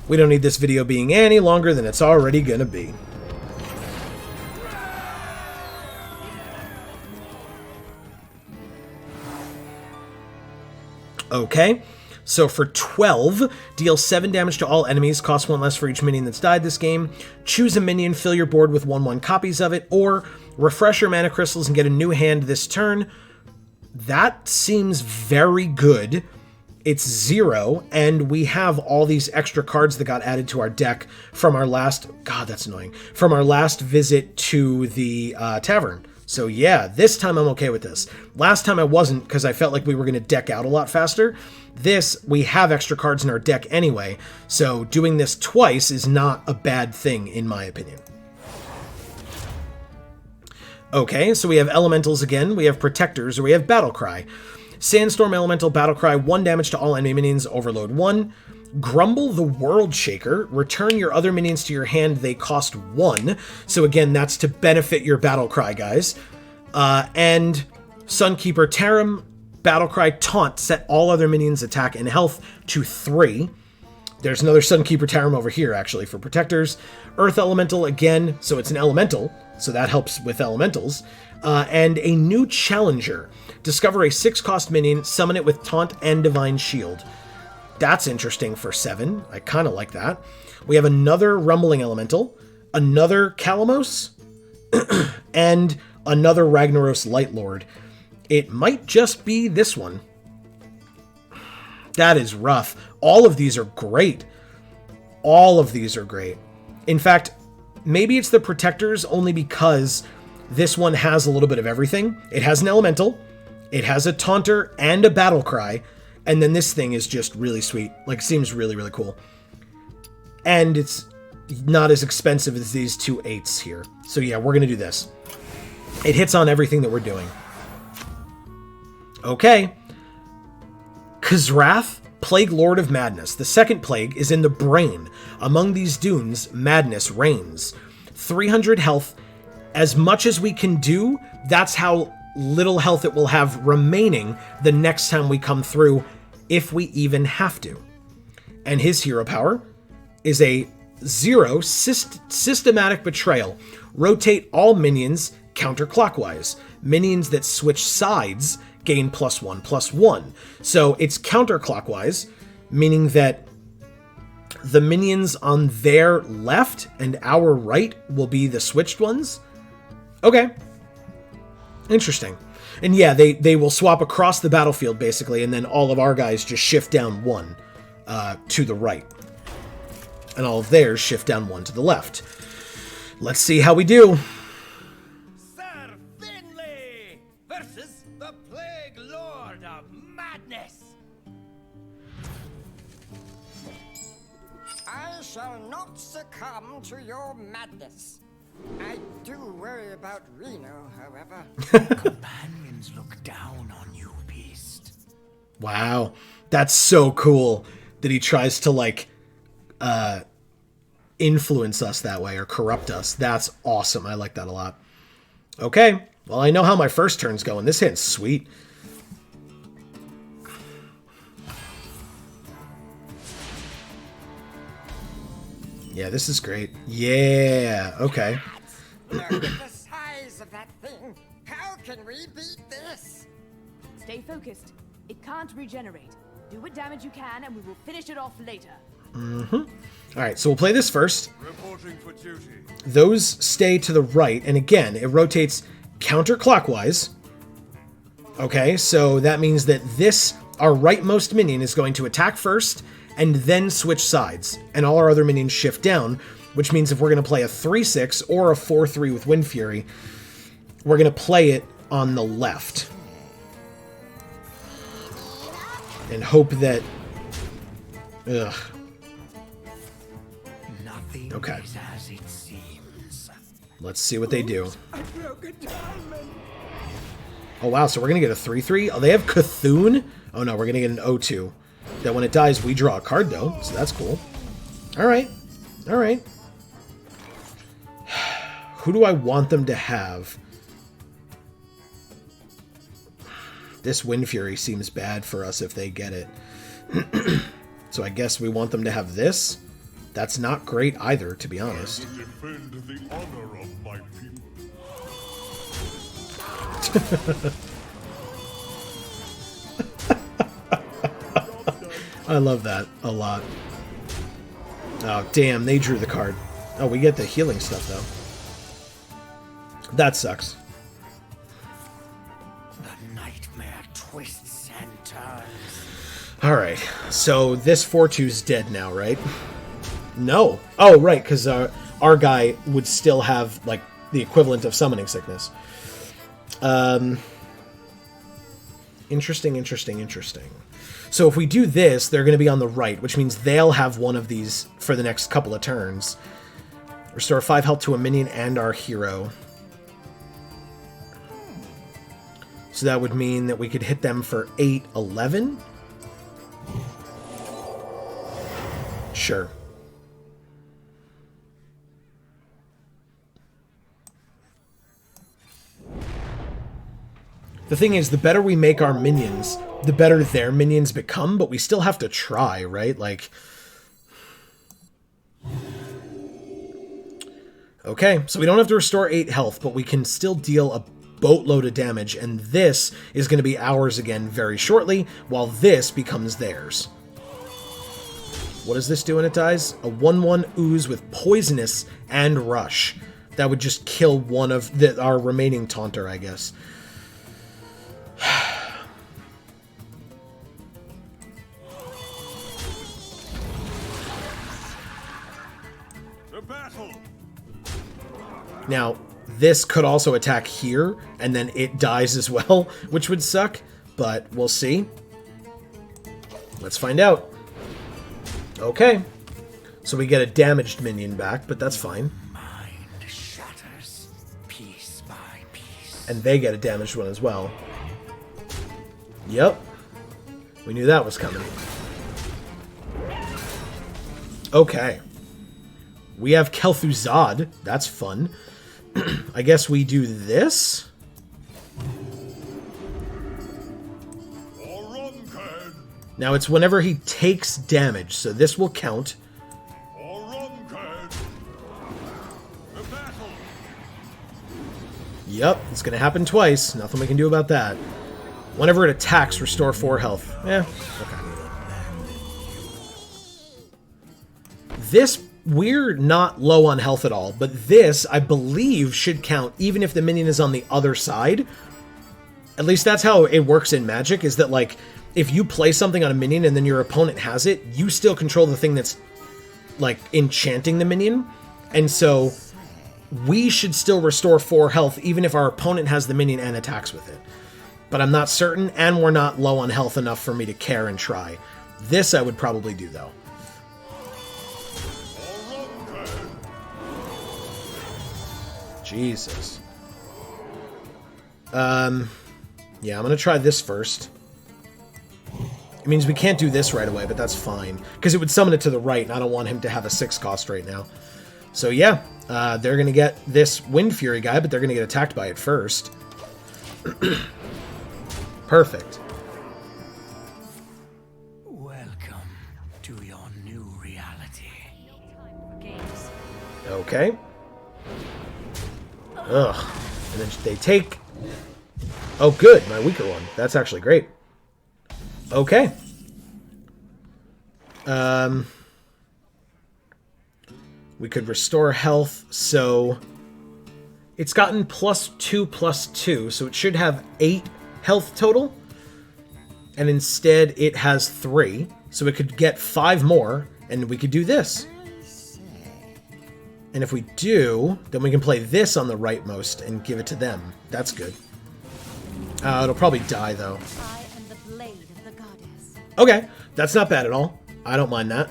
We don't need this video being any longer than it's already gonna be. Okay, so for 12, deal 7 damage to all enemies, cost 1 less for each minion that's died this game. Choose a minion, fill your board with 1/1 copies of it, or refresh your mana crystals and get a new hand this turn. That seems very good. It's 0, and we have all these extra cards that got added to our deck from our last... God, that's annoying. From our last visit to the tavern. So yeah, this time I'm okay with this. Last time I wasn't, because I felt like we were going to deck out a lot faster. This, we have extra cards in our deck anyway, so doing this twice is not a bad thing, in my opinion. Okay, so we have elementals again, we have protectors, or we have battle cry. Sandstorm Elemental Battle Cry, 1 damage to all enemy minions, overload 1. Grumble the World Shaker, return your other minions to your hand, they cost 1. So again, that's to benefit your Battle Cry, guys. And Sunkeeper Tarim, Battle Cry Taunt, set all other minions' attack and health to 3. There's another Sunkeeper Tarim over here, actually, for protectors. Earth Elemental, again, so it's an elemental, so that helps with elementals. And a new Challenger. Discover a 6-cost minion, summon it with Taunt and Divine Shield. That's interesting for 7. I kind of like that. We have another Rumbling Elemental, another Kalamos, and another Ragnaros Lightlord. It might just be this one. That is rough. All of these are great. All of these are great. In fact, maybe it's the Protectors only because this one has a little bit of everything. It has an Elemental, it has a Taunter and a Battle Cry, and then this thing is just really sweet. Like, seems really, really cool. And it's not as expensive as these 2 8s here. So yeah, we're going to do this. It hits on everything that we're doing. Okay. Khazrath, Plague Lord of Madness. The second plague is in the brain. Among these dunes, madness reigns. 300 health. As much as we can do, that's how little health it will have remaining the next time we come through, if we even have to. And his hero power is a 0 systematic betrayal. Rotate all minions counterclockwise. Minions that switch sides gain +1/+1. So it's counterclockwise, meaning that the minions on their left and our right will be the switched ones. Okay. Interesting. And yeah, they will swap across the battlefield, basically, and then all of our guys just shift down 1 to the right. And all of theirs shift down 1 to the left. Let's see how we do. Sir Finley versus the Plague Lord of Madness. I shall not succumb to your madness. I do worry about Reno, however. Companions look down on you, beast. Wow. That's so cool that he tries to, like, influence us that way or corrupt us. That's awesome. I like that a lot. Okay. Well, I know how my first turn's going. This hand's sweet. Yeah, this is great. Yeah. Okay. Look at the size of that thing. How can we beat this? Stay focused. It can't regenerate. Do what damage you can, and we will finish it off later. All right, so we'll play this first. Reporting for duty. Those stay to the right, and again, it rotates counterclockwise. Okay, so that means that this, our rightmost minion, is going to attack first, and then switch sides, and all our other minions shift down, which means if we're going to play a 3-6 or a 4-3 with Wind Fury, we're going to play it on the left. And hope that... Ugh. Nothing Okay. is as it seems. Let's see what they do. Oh wow, so we're going to get a 3-3? Oh, they have Cthulhu? Oh no, we're going to get an 0-2. That when it dies, we draw a card though, so that's cool. Alright. Alright. Who do I want them to have? This Wind Fury seems bad for us if they get it. So I guess we want them to have this. That's not great either, to be honest. To defend the honor of my people. I love that a lot. Oh, damn, they drew the card. Oh, we get the healing stuff, though. That sucks. The nightmare twists and turns. Alright, so this 4-2's dead now, right? No. Oh, right, because our guy would still have, like, the equivalent of summoning sickness. Interesting. So if we do this, they're going to be on the right, which means they'll have one of these for the next couple of turns. Restore 5 health to a minion and our hero. So that would mean that we could hit them for 8-11? Sure. The thing is, the better we make our minions, the better their minions become, but we still have to try, right? Like... Okay, so we don't have to restore 8 health, but we can still deal a boatload of damage, and this is going to be ours again very shortly, while this becomes theirs. What does this do when it dies? A 1/1 ooze with poisonous and rush. That would just kill one of our remaining taunter, I guess. The battle. Now, this could also attack here, and then it dies as well, which would suck, but we'll see. Let's find out. Okay. So we get a damaged minion back, but that's fine. Mind shatters piece by piece. And they get a damaged one as well. Yep. We knew that was coming. Okay. We have Kel'Thuzad. That's fun. I guess we do this. Now it's whenever he takes damage, so this will count. Yep, it's going to happen twice. Nothing we can do about that. Whenever it attacks, restore 4 health. Okay. This, we're not low on health at all, but this, I believe, should count even if the minion is on the other side. At least that's how it works in Magic, is that, like, if you play something on a minion and then your opponent has it, you still control the thing that's, like, enchanting the minion. And so we should still restore 4 health even if our opponent has the minion and attacks with it. But I'm not certain, and we're not low on health enough for me to care and try. This I would probably do, though. Jesus. Yeah, I'm going to try this first. It means we can't do this right away, but that's fine. Because it would summon it to the right, and I don't want him to have a 6 cost right now. So yeah, they're going to get this Wind Fury guy, but they're going to get attacked by it first. Perfect. Welcome to your new reality. Okay. Ugh. And then they take... Oh, good. My weaker one. That's actually great. Okay. We could restore health, so... It's gotten +2/+2, so it should have 8 health total. And instead, it has 3. So it could get 5 more, and we could do this. And if we do, then we can play this on the rightmost and give it to them. That's good. It'll probably die, though. I am the blade of the goddess. Okay, that's not bad at all. I don't mind that.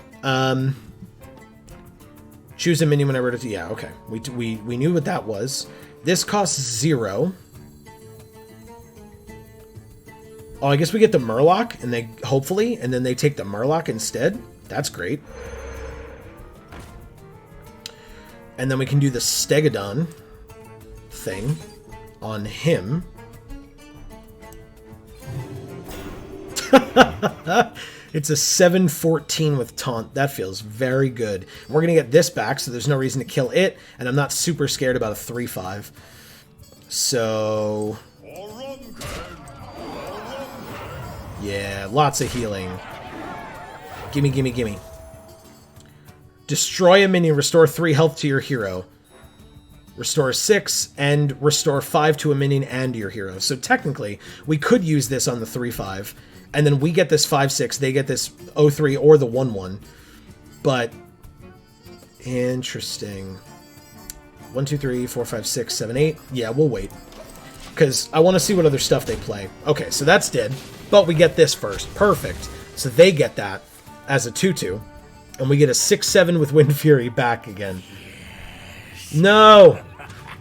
Choose a minion whenever it is... Yeah, okay. We knew what that was. This costs 0. Oh, I guess we get the Murloc, and they... Hopefully, and then they take the Murloc instead. That's great. And then we can do the Stegodon thing on him. It's a 7/14 with taunt. That feels very good. We're going to get this back, so there's no reason to kill it, and I'm not super scared about a 3/5. So... yeah, lots of healing. Gimme, gimme, gimme. Destroy a minion, restore 3 health to your hero. Restore 6, and restore 5 to a minion and your hero. So technically, we could use this on the 3/5, and then we get this 5/6, they get this 0/3 or the 1/1. But, interesting. 1, 2, 3, 4, 5, 6, 7, 8. Yeah, we'll wait. Because I want to see what other stuff they play. Okay, so that's dead. But we get this first. Perfect. So they get that as a 2/2. And we get a 6/7 with Wind Fury back again. No!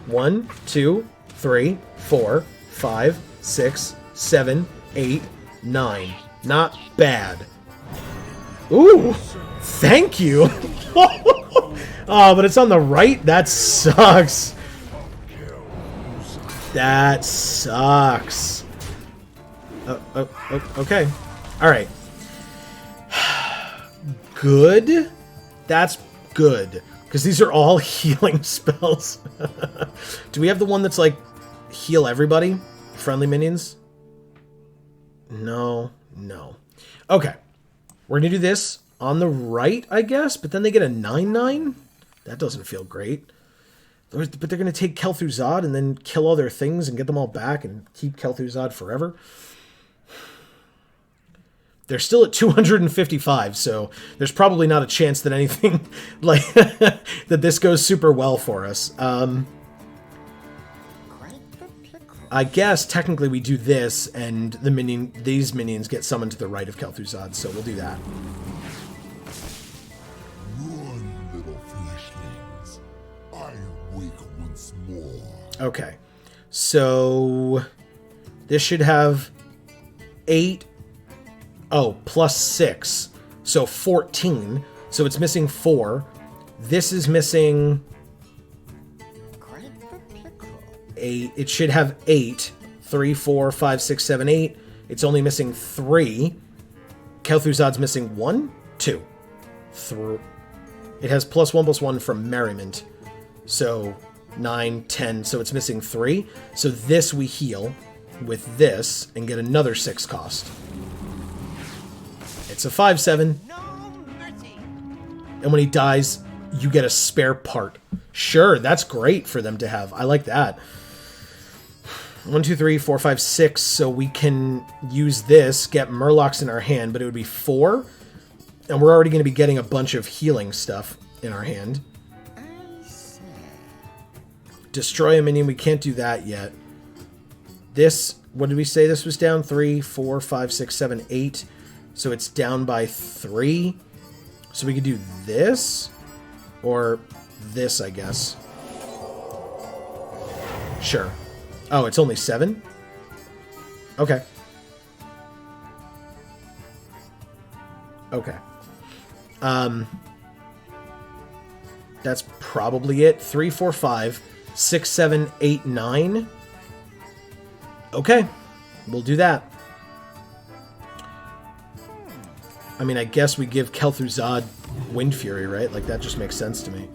1, 2, 3, 4, 5, 6, 7, 8, 9. Not bad. Ooh! Thank you! Oh, but it's on the right? That sucks. That sucks. Okay. Alright. Good? That's good. Because these are all healing spells. Do we have the one that's like heal everybody? Friendly minions? No. No. Okay. We're going to do this on the right, I guess, but then they get a 9/9? That doesn't feel great. But they're going to take Kel'Thuzad and then kill all their things and get them all back and keep Kel'Thuzad forever. They're still at 255, so there's probably not a chance that anything like that this goes super well for us. I guess technically we do this, and these minions get summoned to the right of Kel'Thuzad, so we'll do that. Run, little fleshlings. I wake once more. Okay, so this should have 8 Oh, plus 6. So 14. So it's missing 4. This is missing... Quite the pickle. 8. It should have 8. 3, 4, 5, 6, 7, 8. It's only missing 3. Kel'Thuzad's missing 1? 2. 3. It has +1/+1 from Merriment. So 9, 10. So it's missing 3. So this we heal with this and get another 6 cost. It's a 5/7. No mercy. And when he dies, you get a spare part. Sure, that's great for them to have. I like that. 1, 2, 3, 4, 5, 6. So we can use this, get Murlocs in our hand, but it would be 4. And we're already going to be getting a bunch of healing stuff in our hand. I see. Destroy a minion. We can't do that yet. This, what did we say this was down? 3, 4, 5, 6, 7, 8. So it's down by 3. So we could do this. Or this, I guess. Sure. Oh, it's only 7? Okay. Okay. That's probably it. 3, 4, 5, 6, 7, 8, 9. Okay. We'll do that. I mean, I guess we give Kel'Thuzad Wind Fury, right? Like, that just makes sense to me.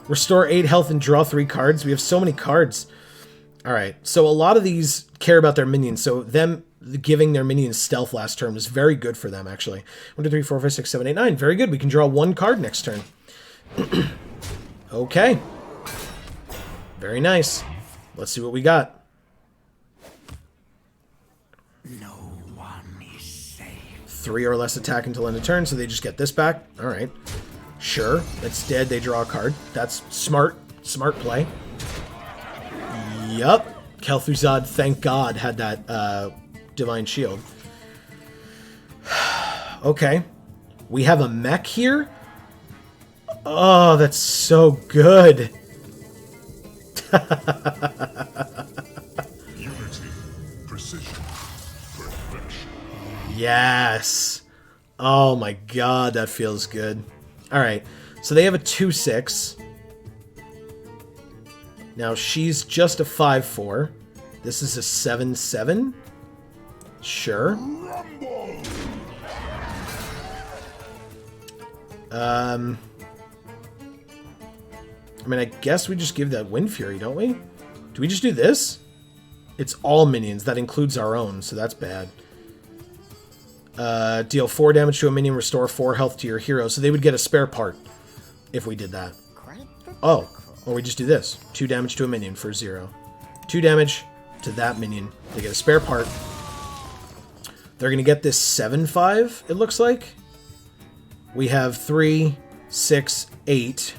Restore 8 health and draw 3 cards. We have so many cards. Alright, so a lot of these care about their minions, so them giving their minions stealth last turn was very good for them, actually. 1, 2, 3, 4, 5, 6, 7, 8, 9. Very good. We can draw 1 card next turn. Okay. Very nice. Let's see what we got. No one is safe. 3 or less attack until end of turn, so they just get this back. Alright. Sure. That's dead. They draw a card. That's smart. Smart play. Yup. Kel'Thuzad, thank God, had that Divine Shield. Okay. We have a mech here? Oh, that's so good. Unity, precision, perfection. Yes. Oh my God, that feels good. Alright, so they have a 2/6. Now she's just a 5/4. This is a 7/7. Sure. I mean, I guess we just give that Wind Fury, don't we? Do we just do this? It's all minions. That includes our own, so that's bad. Deal 4 damage to a minion, restore 4 health to your hero. So they would get a spare part if we did that. Oh, or we just do this. 2 damage to a minion for 0. 2 damage to that minion. They get a spare part. They're going to get this 7/5, it looks like. We have 3, 6, 8.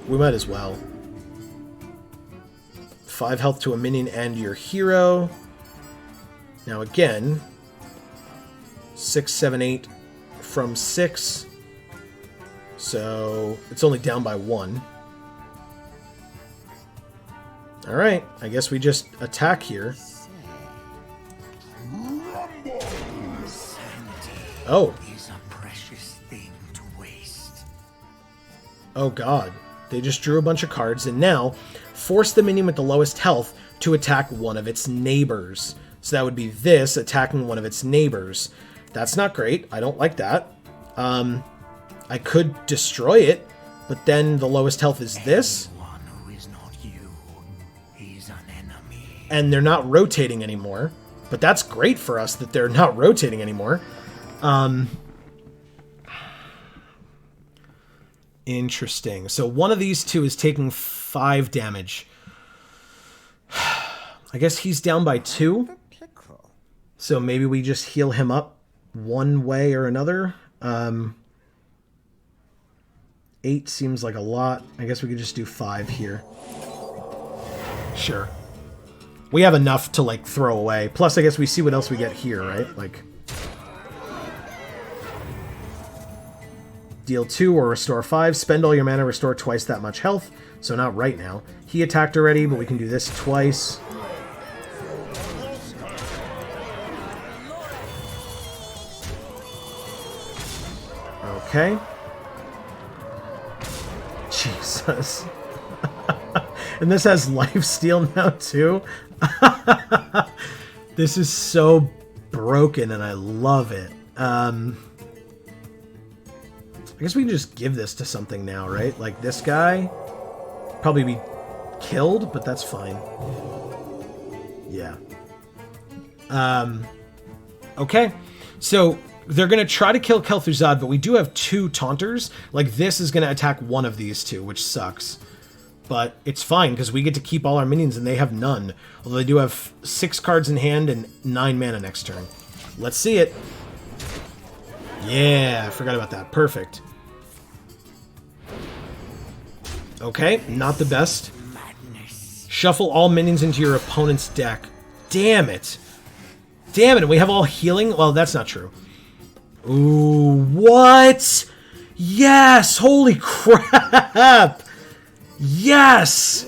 We might as well. 5 health to a minion and your hero. Now again, 6, 7, 8 from 6. So it's only down by 1. Alright, I guess we just attack here. Oh. Is a precious thing to waste. Oh god. They just drew a bunch of cards and now force the minion with the lowest health to attack one of its neighbors. So that would be this attacking one of its neighbors. That's not great. I don't like that. I could destroy it, but then the lowest health is this. Anyone who is not you is an enemy. And they're not rotating anymore. But that's great for us that they're not rotating anymore. Interesting. So one of these two is taking 5 damage. I guess he's down by 2. So maybe we just heal him up one way or another. 8 seems like a lot. I guess we could just do 5 here. Sure. We have enough to, like, throw away. Plus, I guess we see what else we get here, right? Like, deal 2 or restore 5. Spend all your mana, restore twice that much health. So not right now. He attacked already, but we can do this twice. Okay. Jesus. And this has lifesteal now, too. This is so broken, and I love it. I guess we can just give this to something now, right? Like, this guy probably be killed, but that's fine. Yeah. Okay. So, they're going to try to kill Kel'Thuzad, but we do have 2 taunters. Like, this is going to attack one of these 2, which sucks. But it's fine, because we get to keep all our minions, and they have none. Although they do have 6 cards in hand and 9 mana next turn. Let's see it. Yeah, I forgot about that. Perfect. Okay, not the best. Shuffle all minions into your opponent's deck. Damn it. Damn it, we have all healing? Well, that's not true. Ooh, what? Yes! Holy crap! Yes!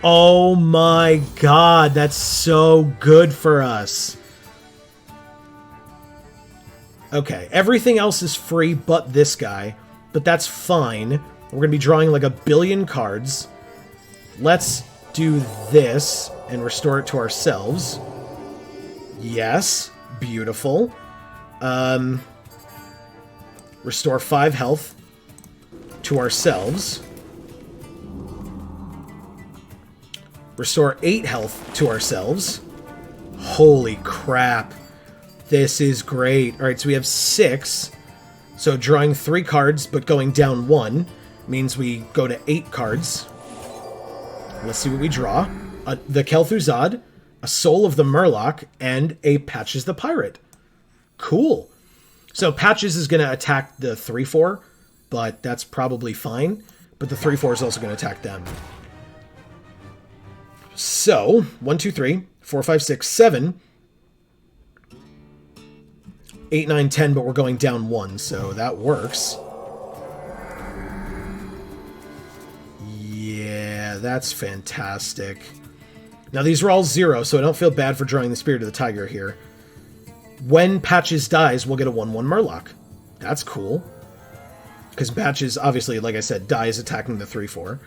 Oh my god, that's so good for us. Okay, everything else is free but this guy, but that's fine. We're going to be drawing like a billion cards. Let's do this and restore it to ourselves. Yes, beautiful. Restore 5 health to ourselves. Restore 8 health to ourselves. Holy crap. This is great. Alright, so we have 6. So drawing 3 cards, but going down 1 means we go to 8 cards. Let's see what we draw. The Kel'Thuzad, a Soul of the Murloc, and a Patches the Pirate. Cool. So Patches is going to attack the 3/4, but that's probably fine. But the 3/4 is also going to attack them. So, 1, 2, 3, 4, 5, 6, 7, 8, 9, 10, but we're going down 1, so that works. Yeah, that's fantastic. Now, these are all 0, so I don't feel bad for drawing the Spirit of the Tiger here. When Patches dies, we'll get a 1/1 Murloc. That's cool. Because Patches, obviously, like I said, dies attacking the 3/4.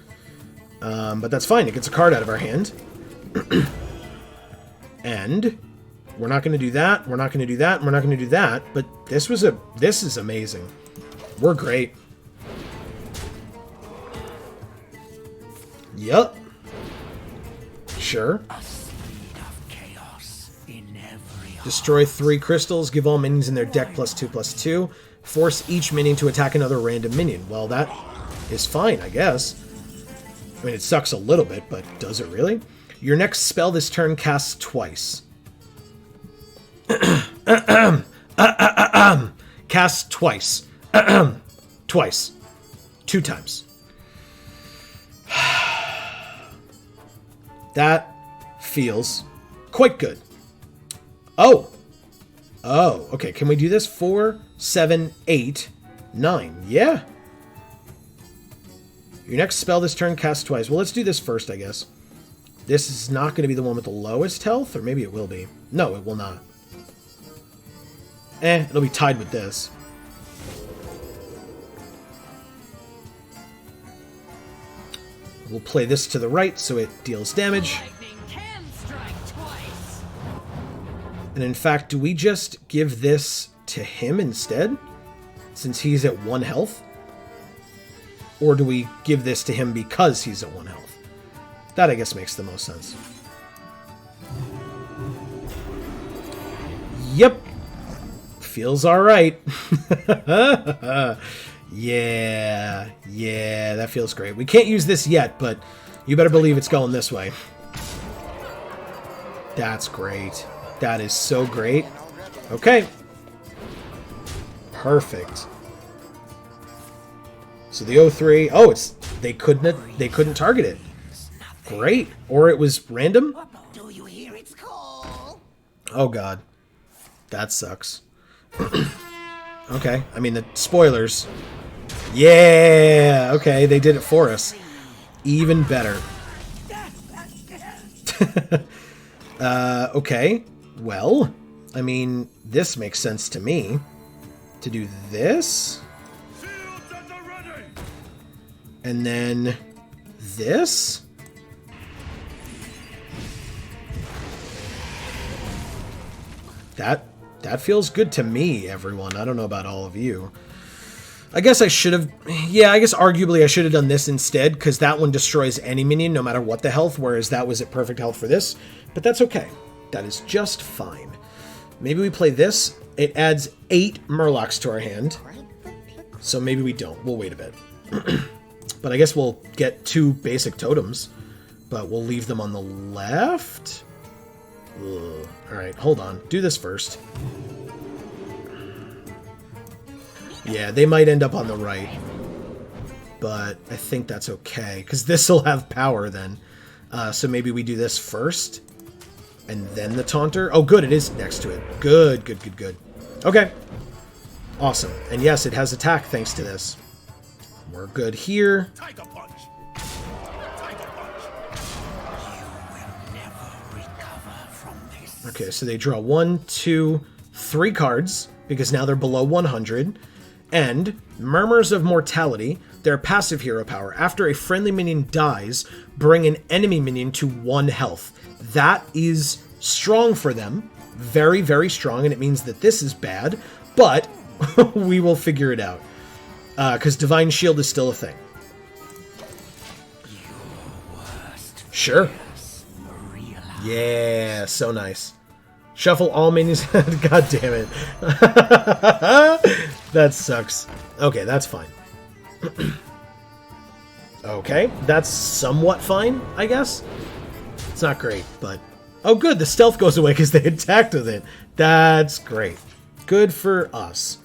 But that's fine. It gets a card out of our hand. And we're not going to do that. We're not going to do that. And we're not going to do that. But this is amazing. We're great. Yup. Sure. Destroy 3 crystals. Give all minions in their deck +2/+2. Force each minion to attack another random minion. Well, that is fine, I guess. I mean, it sucks a little bit, but does it really? Your next spell this turn casts twice. Casts twice. Twice. 2 times. That feels quite good. Oh. Oh, okay. Can we do this? 4, 7, 8, 9. Yeah. Your next spell this turn casts twice. Well, let's do this first, I guess. This is not going to be the one with the lowest health, or maybe it will be. No, it will not. It'll be tied with this. We'll play this to the right so it deals damage. And in fact, do we just give this to him instead? Since he's at 1 health? Or do we give this to him because he's at 1 health? That, I guess, makes the most sense. Yep. Feels alright. Yeah. Yeah, that feels great. We can't use this yet, but you better believe it's going this way. That's great. That is so great. Okay. Perfect. So the 0-3... Oh, it's they couldn't target it. Great. Or it was random? Do you hear its call? Oh god. That sucks. Okay, I mean the spoilers. Yeah, okay, they did it for us. Even better. Okay, well, I mean, this makes sense to me. To do this. And then this. That feels good to me, everyone. I don't know about all of you. I guess I should have... Yeah, I guess arguably I should have done this instead, because that one destroys any minion no matter what the health, whereas that was at perfect health for this. But that's okay. That is just fine. Maybe we play this. It adds 8 Murlocs to our hand. So maybe we don't. We'll wait a bit. But I guess we'll get 2 basic totems. But we'll leave them on the left. Ugh. Alright, hold on. Do this first. Yeah, they might end up on the right. But I think that's okay, because this will have power then. So maybe we do this first. And then the Taunter. Oh, good, it is next to it. Good, good, good, good. Okay. Awesome. And yes, it has attack thanks to this. We're good here. Tiger punch. Tiger punch. You will never recover from this. Okay, so they draw 1, 2, 3 cards, because now they're below 100. And Murmurs of Mortality, their passive hero power. After a friendly minion dies, bring an enemy minion to 1 health. That is strong for them. Very, very strong, and it means that this is bad, but we will figure it out. Because Divine Shield is still a thing. Sure. Yeah, so nice. Shuffle all minions. God damn it. That sucks. Okay, that's fine. Okay, that's somewhat fine, I guess. It's not great, but... Oh, good, the stealth goes away because they attacked with it. That's great. Good for us.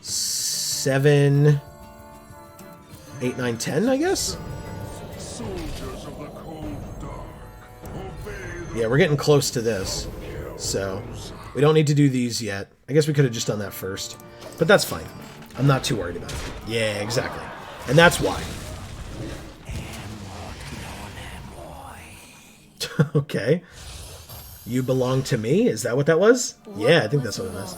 7... 8, 9, 10, I guess? Yeah, we're getting close to this. So, we don't need to do these yet. I guess we could have just done that first. But that's fine. I'm not too worried about it. Yeah, exactly. And that's why. Okay. You belong to me? Is that what that was? Yeah, I think that's what it was.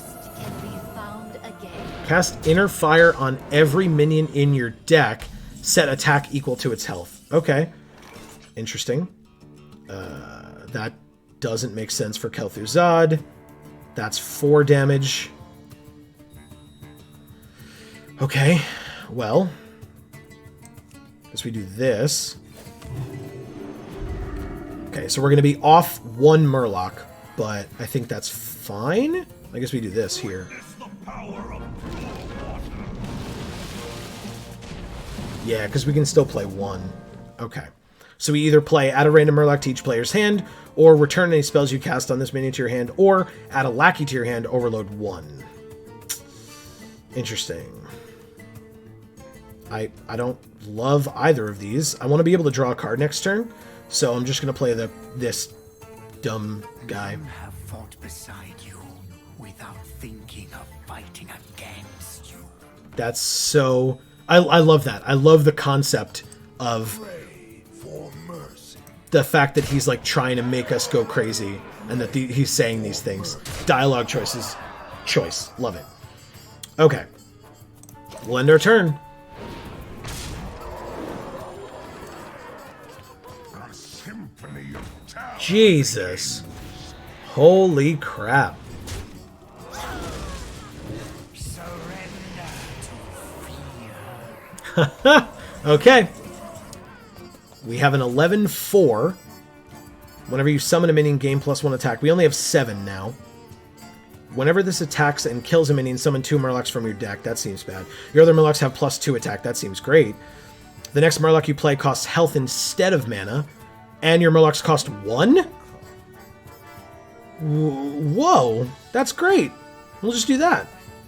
Cast Inner Fire on every minion in your deck. Set attack equal to its health. Okay. Interesting. That doesn't make sense for Kel'Thuzad. That's 4 damage. Okay. Well. Guess we do this. Okay, so we're going to be off 1 Murloc, but I think that's fine. I guess we do this here. Yeah, because we can still play 1. Okay. So we either play add a random Murloc to each player's hand, or return any spells you cast on this minion to your hand, or add a lackey to your hand, overload 1. Interesting. I don't love either of these. I want to be able to draw a card next turn, so I'm just going to play this dumb guy. I have fought beside you without thinking of fighting against you. That's so... I love that. I love the concept of the fact that he's like trying to make us go crazy and that he's saying these things. Dialogue choices. Choice. Love it. Okay. We'll end our turn. Jesus. Holy crap. Okay. We have an 11-4. Whenever you summon a minion, gain +1 attack. We only have 7 now. Whenever this attacks and kills a minion, summon 2 Murlocs from your deck. That seems bad. Your other Murlocs have +2 attack. That seems great. The next Murloc you play costs health instead of mana. And your Murlocs cost 1? Whoa. That's great. We'll just do that.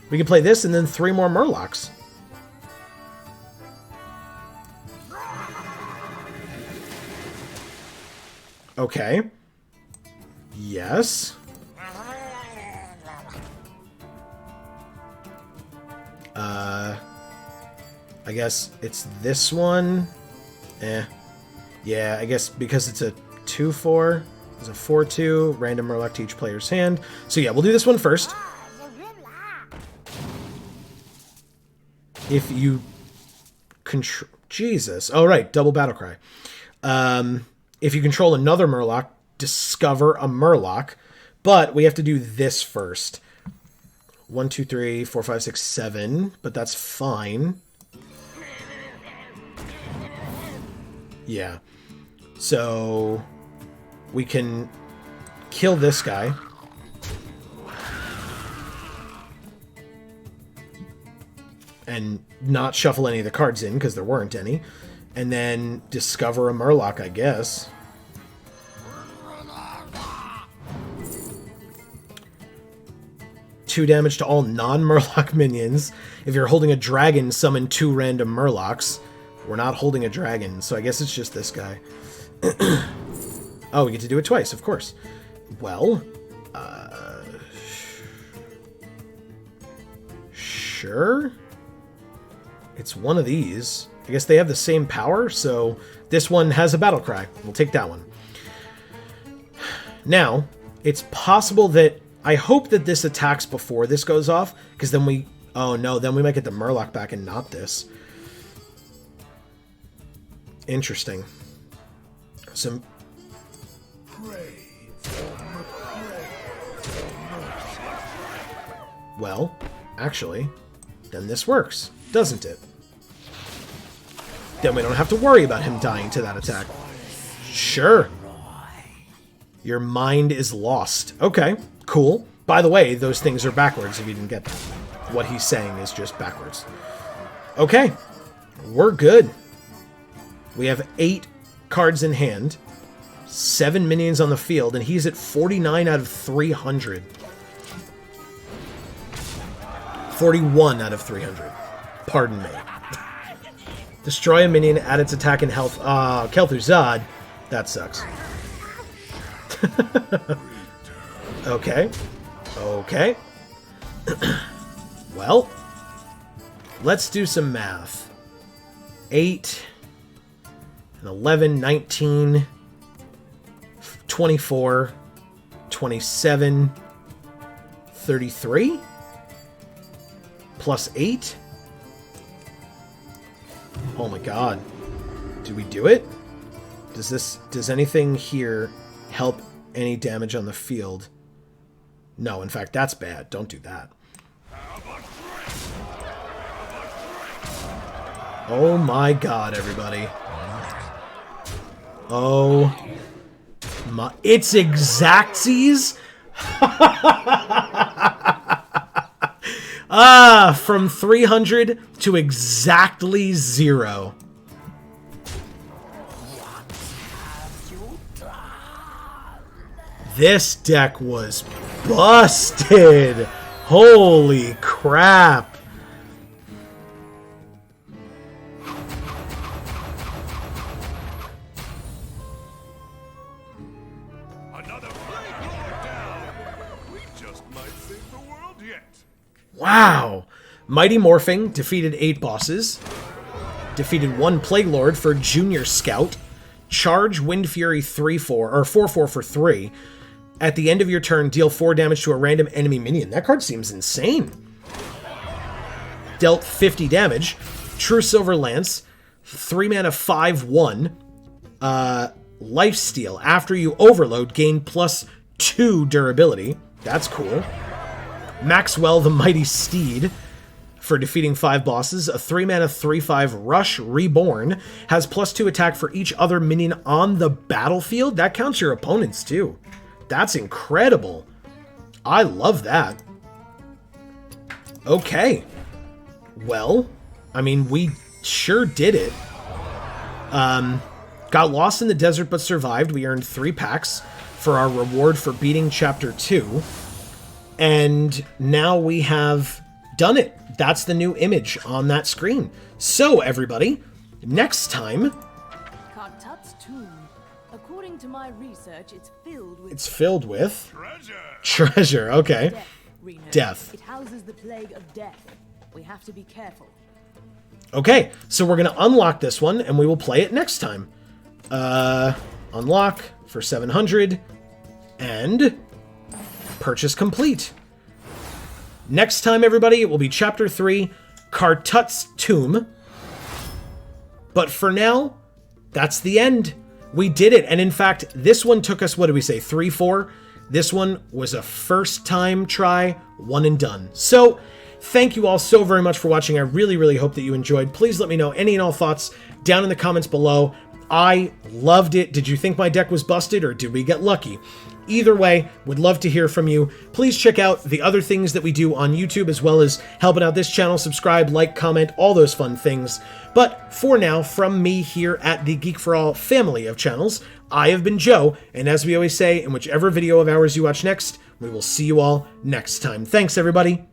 We can play this and then 3 more Murlocs. Okay. Yes. I guess it's this one. Yeah, I guess because it's a 2/4. It's a 4/2. Random Murloc to each player's hand. So yeah, we'll do this one first. If you control... Jesus. Oh, right. Double battle cry. If you control another Murloc, discover a Murloc. But we have to do this first. 1, 2, 3, 4, 5, 6, 7. But that's fine. Yeah. So we can kill this guy. And not shuffle any of the cards in, because there weren't any. And then discover a Murloc, I guess. Two damage to all non-Murloc minions. If you're holding a dragon, summon 2 random Murlocs. We're not holding a dragon, so I guess it's just this guy. Oh, we get to do it twice, of course. Well, sure. It's one of these. I guess they have the same power, so this one has a battle cry. We'll take that one. Now, it's possible that... I hope that this attacks before this goes off, because then we... Oh no, then we might get the Murloc back and not this. Interesting. Some... Well, actually, then this works, doesn't it? Then we don't have to worry about him dying to that attack. Sure. Your mind is lost. Okay, cool. By the way, those things are backwards if you didn't get that. What he's saying is just backwards. Okay, we're good. We have 8 cards in hand, 7 minions on the field, and he's at 49 out of 300. 41 out of 300. Pardon me. Destroy a minion, add its attack and health. Ah, Kel'Thuzad. That sucks. Okay. Okay. Well, let's do some math. 8 and 11, 19, 24, 27, 33, plus 8. Oh my god. Did we do it? Does anything here help any damage on the field? No, in fact, that's bad. Don't do that. Oh my god, everybody. Oh my... It's Exactsies? From 300 to exactly 0. This deck was busted. Holy crap. Another plague lord down. We just might save the world yet. Wow. Mighty Morphing defeated 8 bosses. Defeated 1 Plague Lord for Junior Scout. Charge Wind Fury 3/4 or 4/4 for 3. At the end of your turn, deal 4 damage to a random enemy minion. That card seems insane. Dealt 50 damage. True Silver Lance. 3 mana 5/1. Lifesteal. After you overload, gain +2 durability. That's cool. Maxwell the Mighty Steed. For defeating 5 bosses, a 3 mana 3/5 Rush Reborn has +2 attack for each other minion on the battlefield. That counts your opponents too. That's incredible. I love that. Okay. Well, I mean, we sure did it. Got lost in the desert but survived. We earned 3 packs for our reward for beating Chapter 2. And now we have done it. That's the new image on that screen. So, everybody, next time... Kartut's tomb. According to my research, it's filled with It's filled with Treasure! treasure. Okay. death, Reno. Death. It houses the plague of death. We have to be careful. Okay, so we're going to unlock this one, and we will play it next time. Unlock for 700, and purchase complete. Next time, everybody, it will be Chapter 3, Kartut's Tomb. But for now, that's the end. We did it, and in fact, this one took us, what did we say, 3-4? This one was a first-time try, one and done. So, thank you all so very much for watching. I really, really hope that you enjoyed. Please let me know any and all thoughts down in the comments below. I loved it. Did you think my deck was busted, or did we get lucky? Either way, would love to hear from you. Please check out the other things that we do on YouTube, as well as helping out this channel. Subscribe, like, comment, all those fun things. But for now, from me here at the Geek for All family of channels, I have been Joe, and as we always say, in whichever video of ours you watch next, we will see you all next time. Thanks, everybody.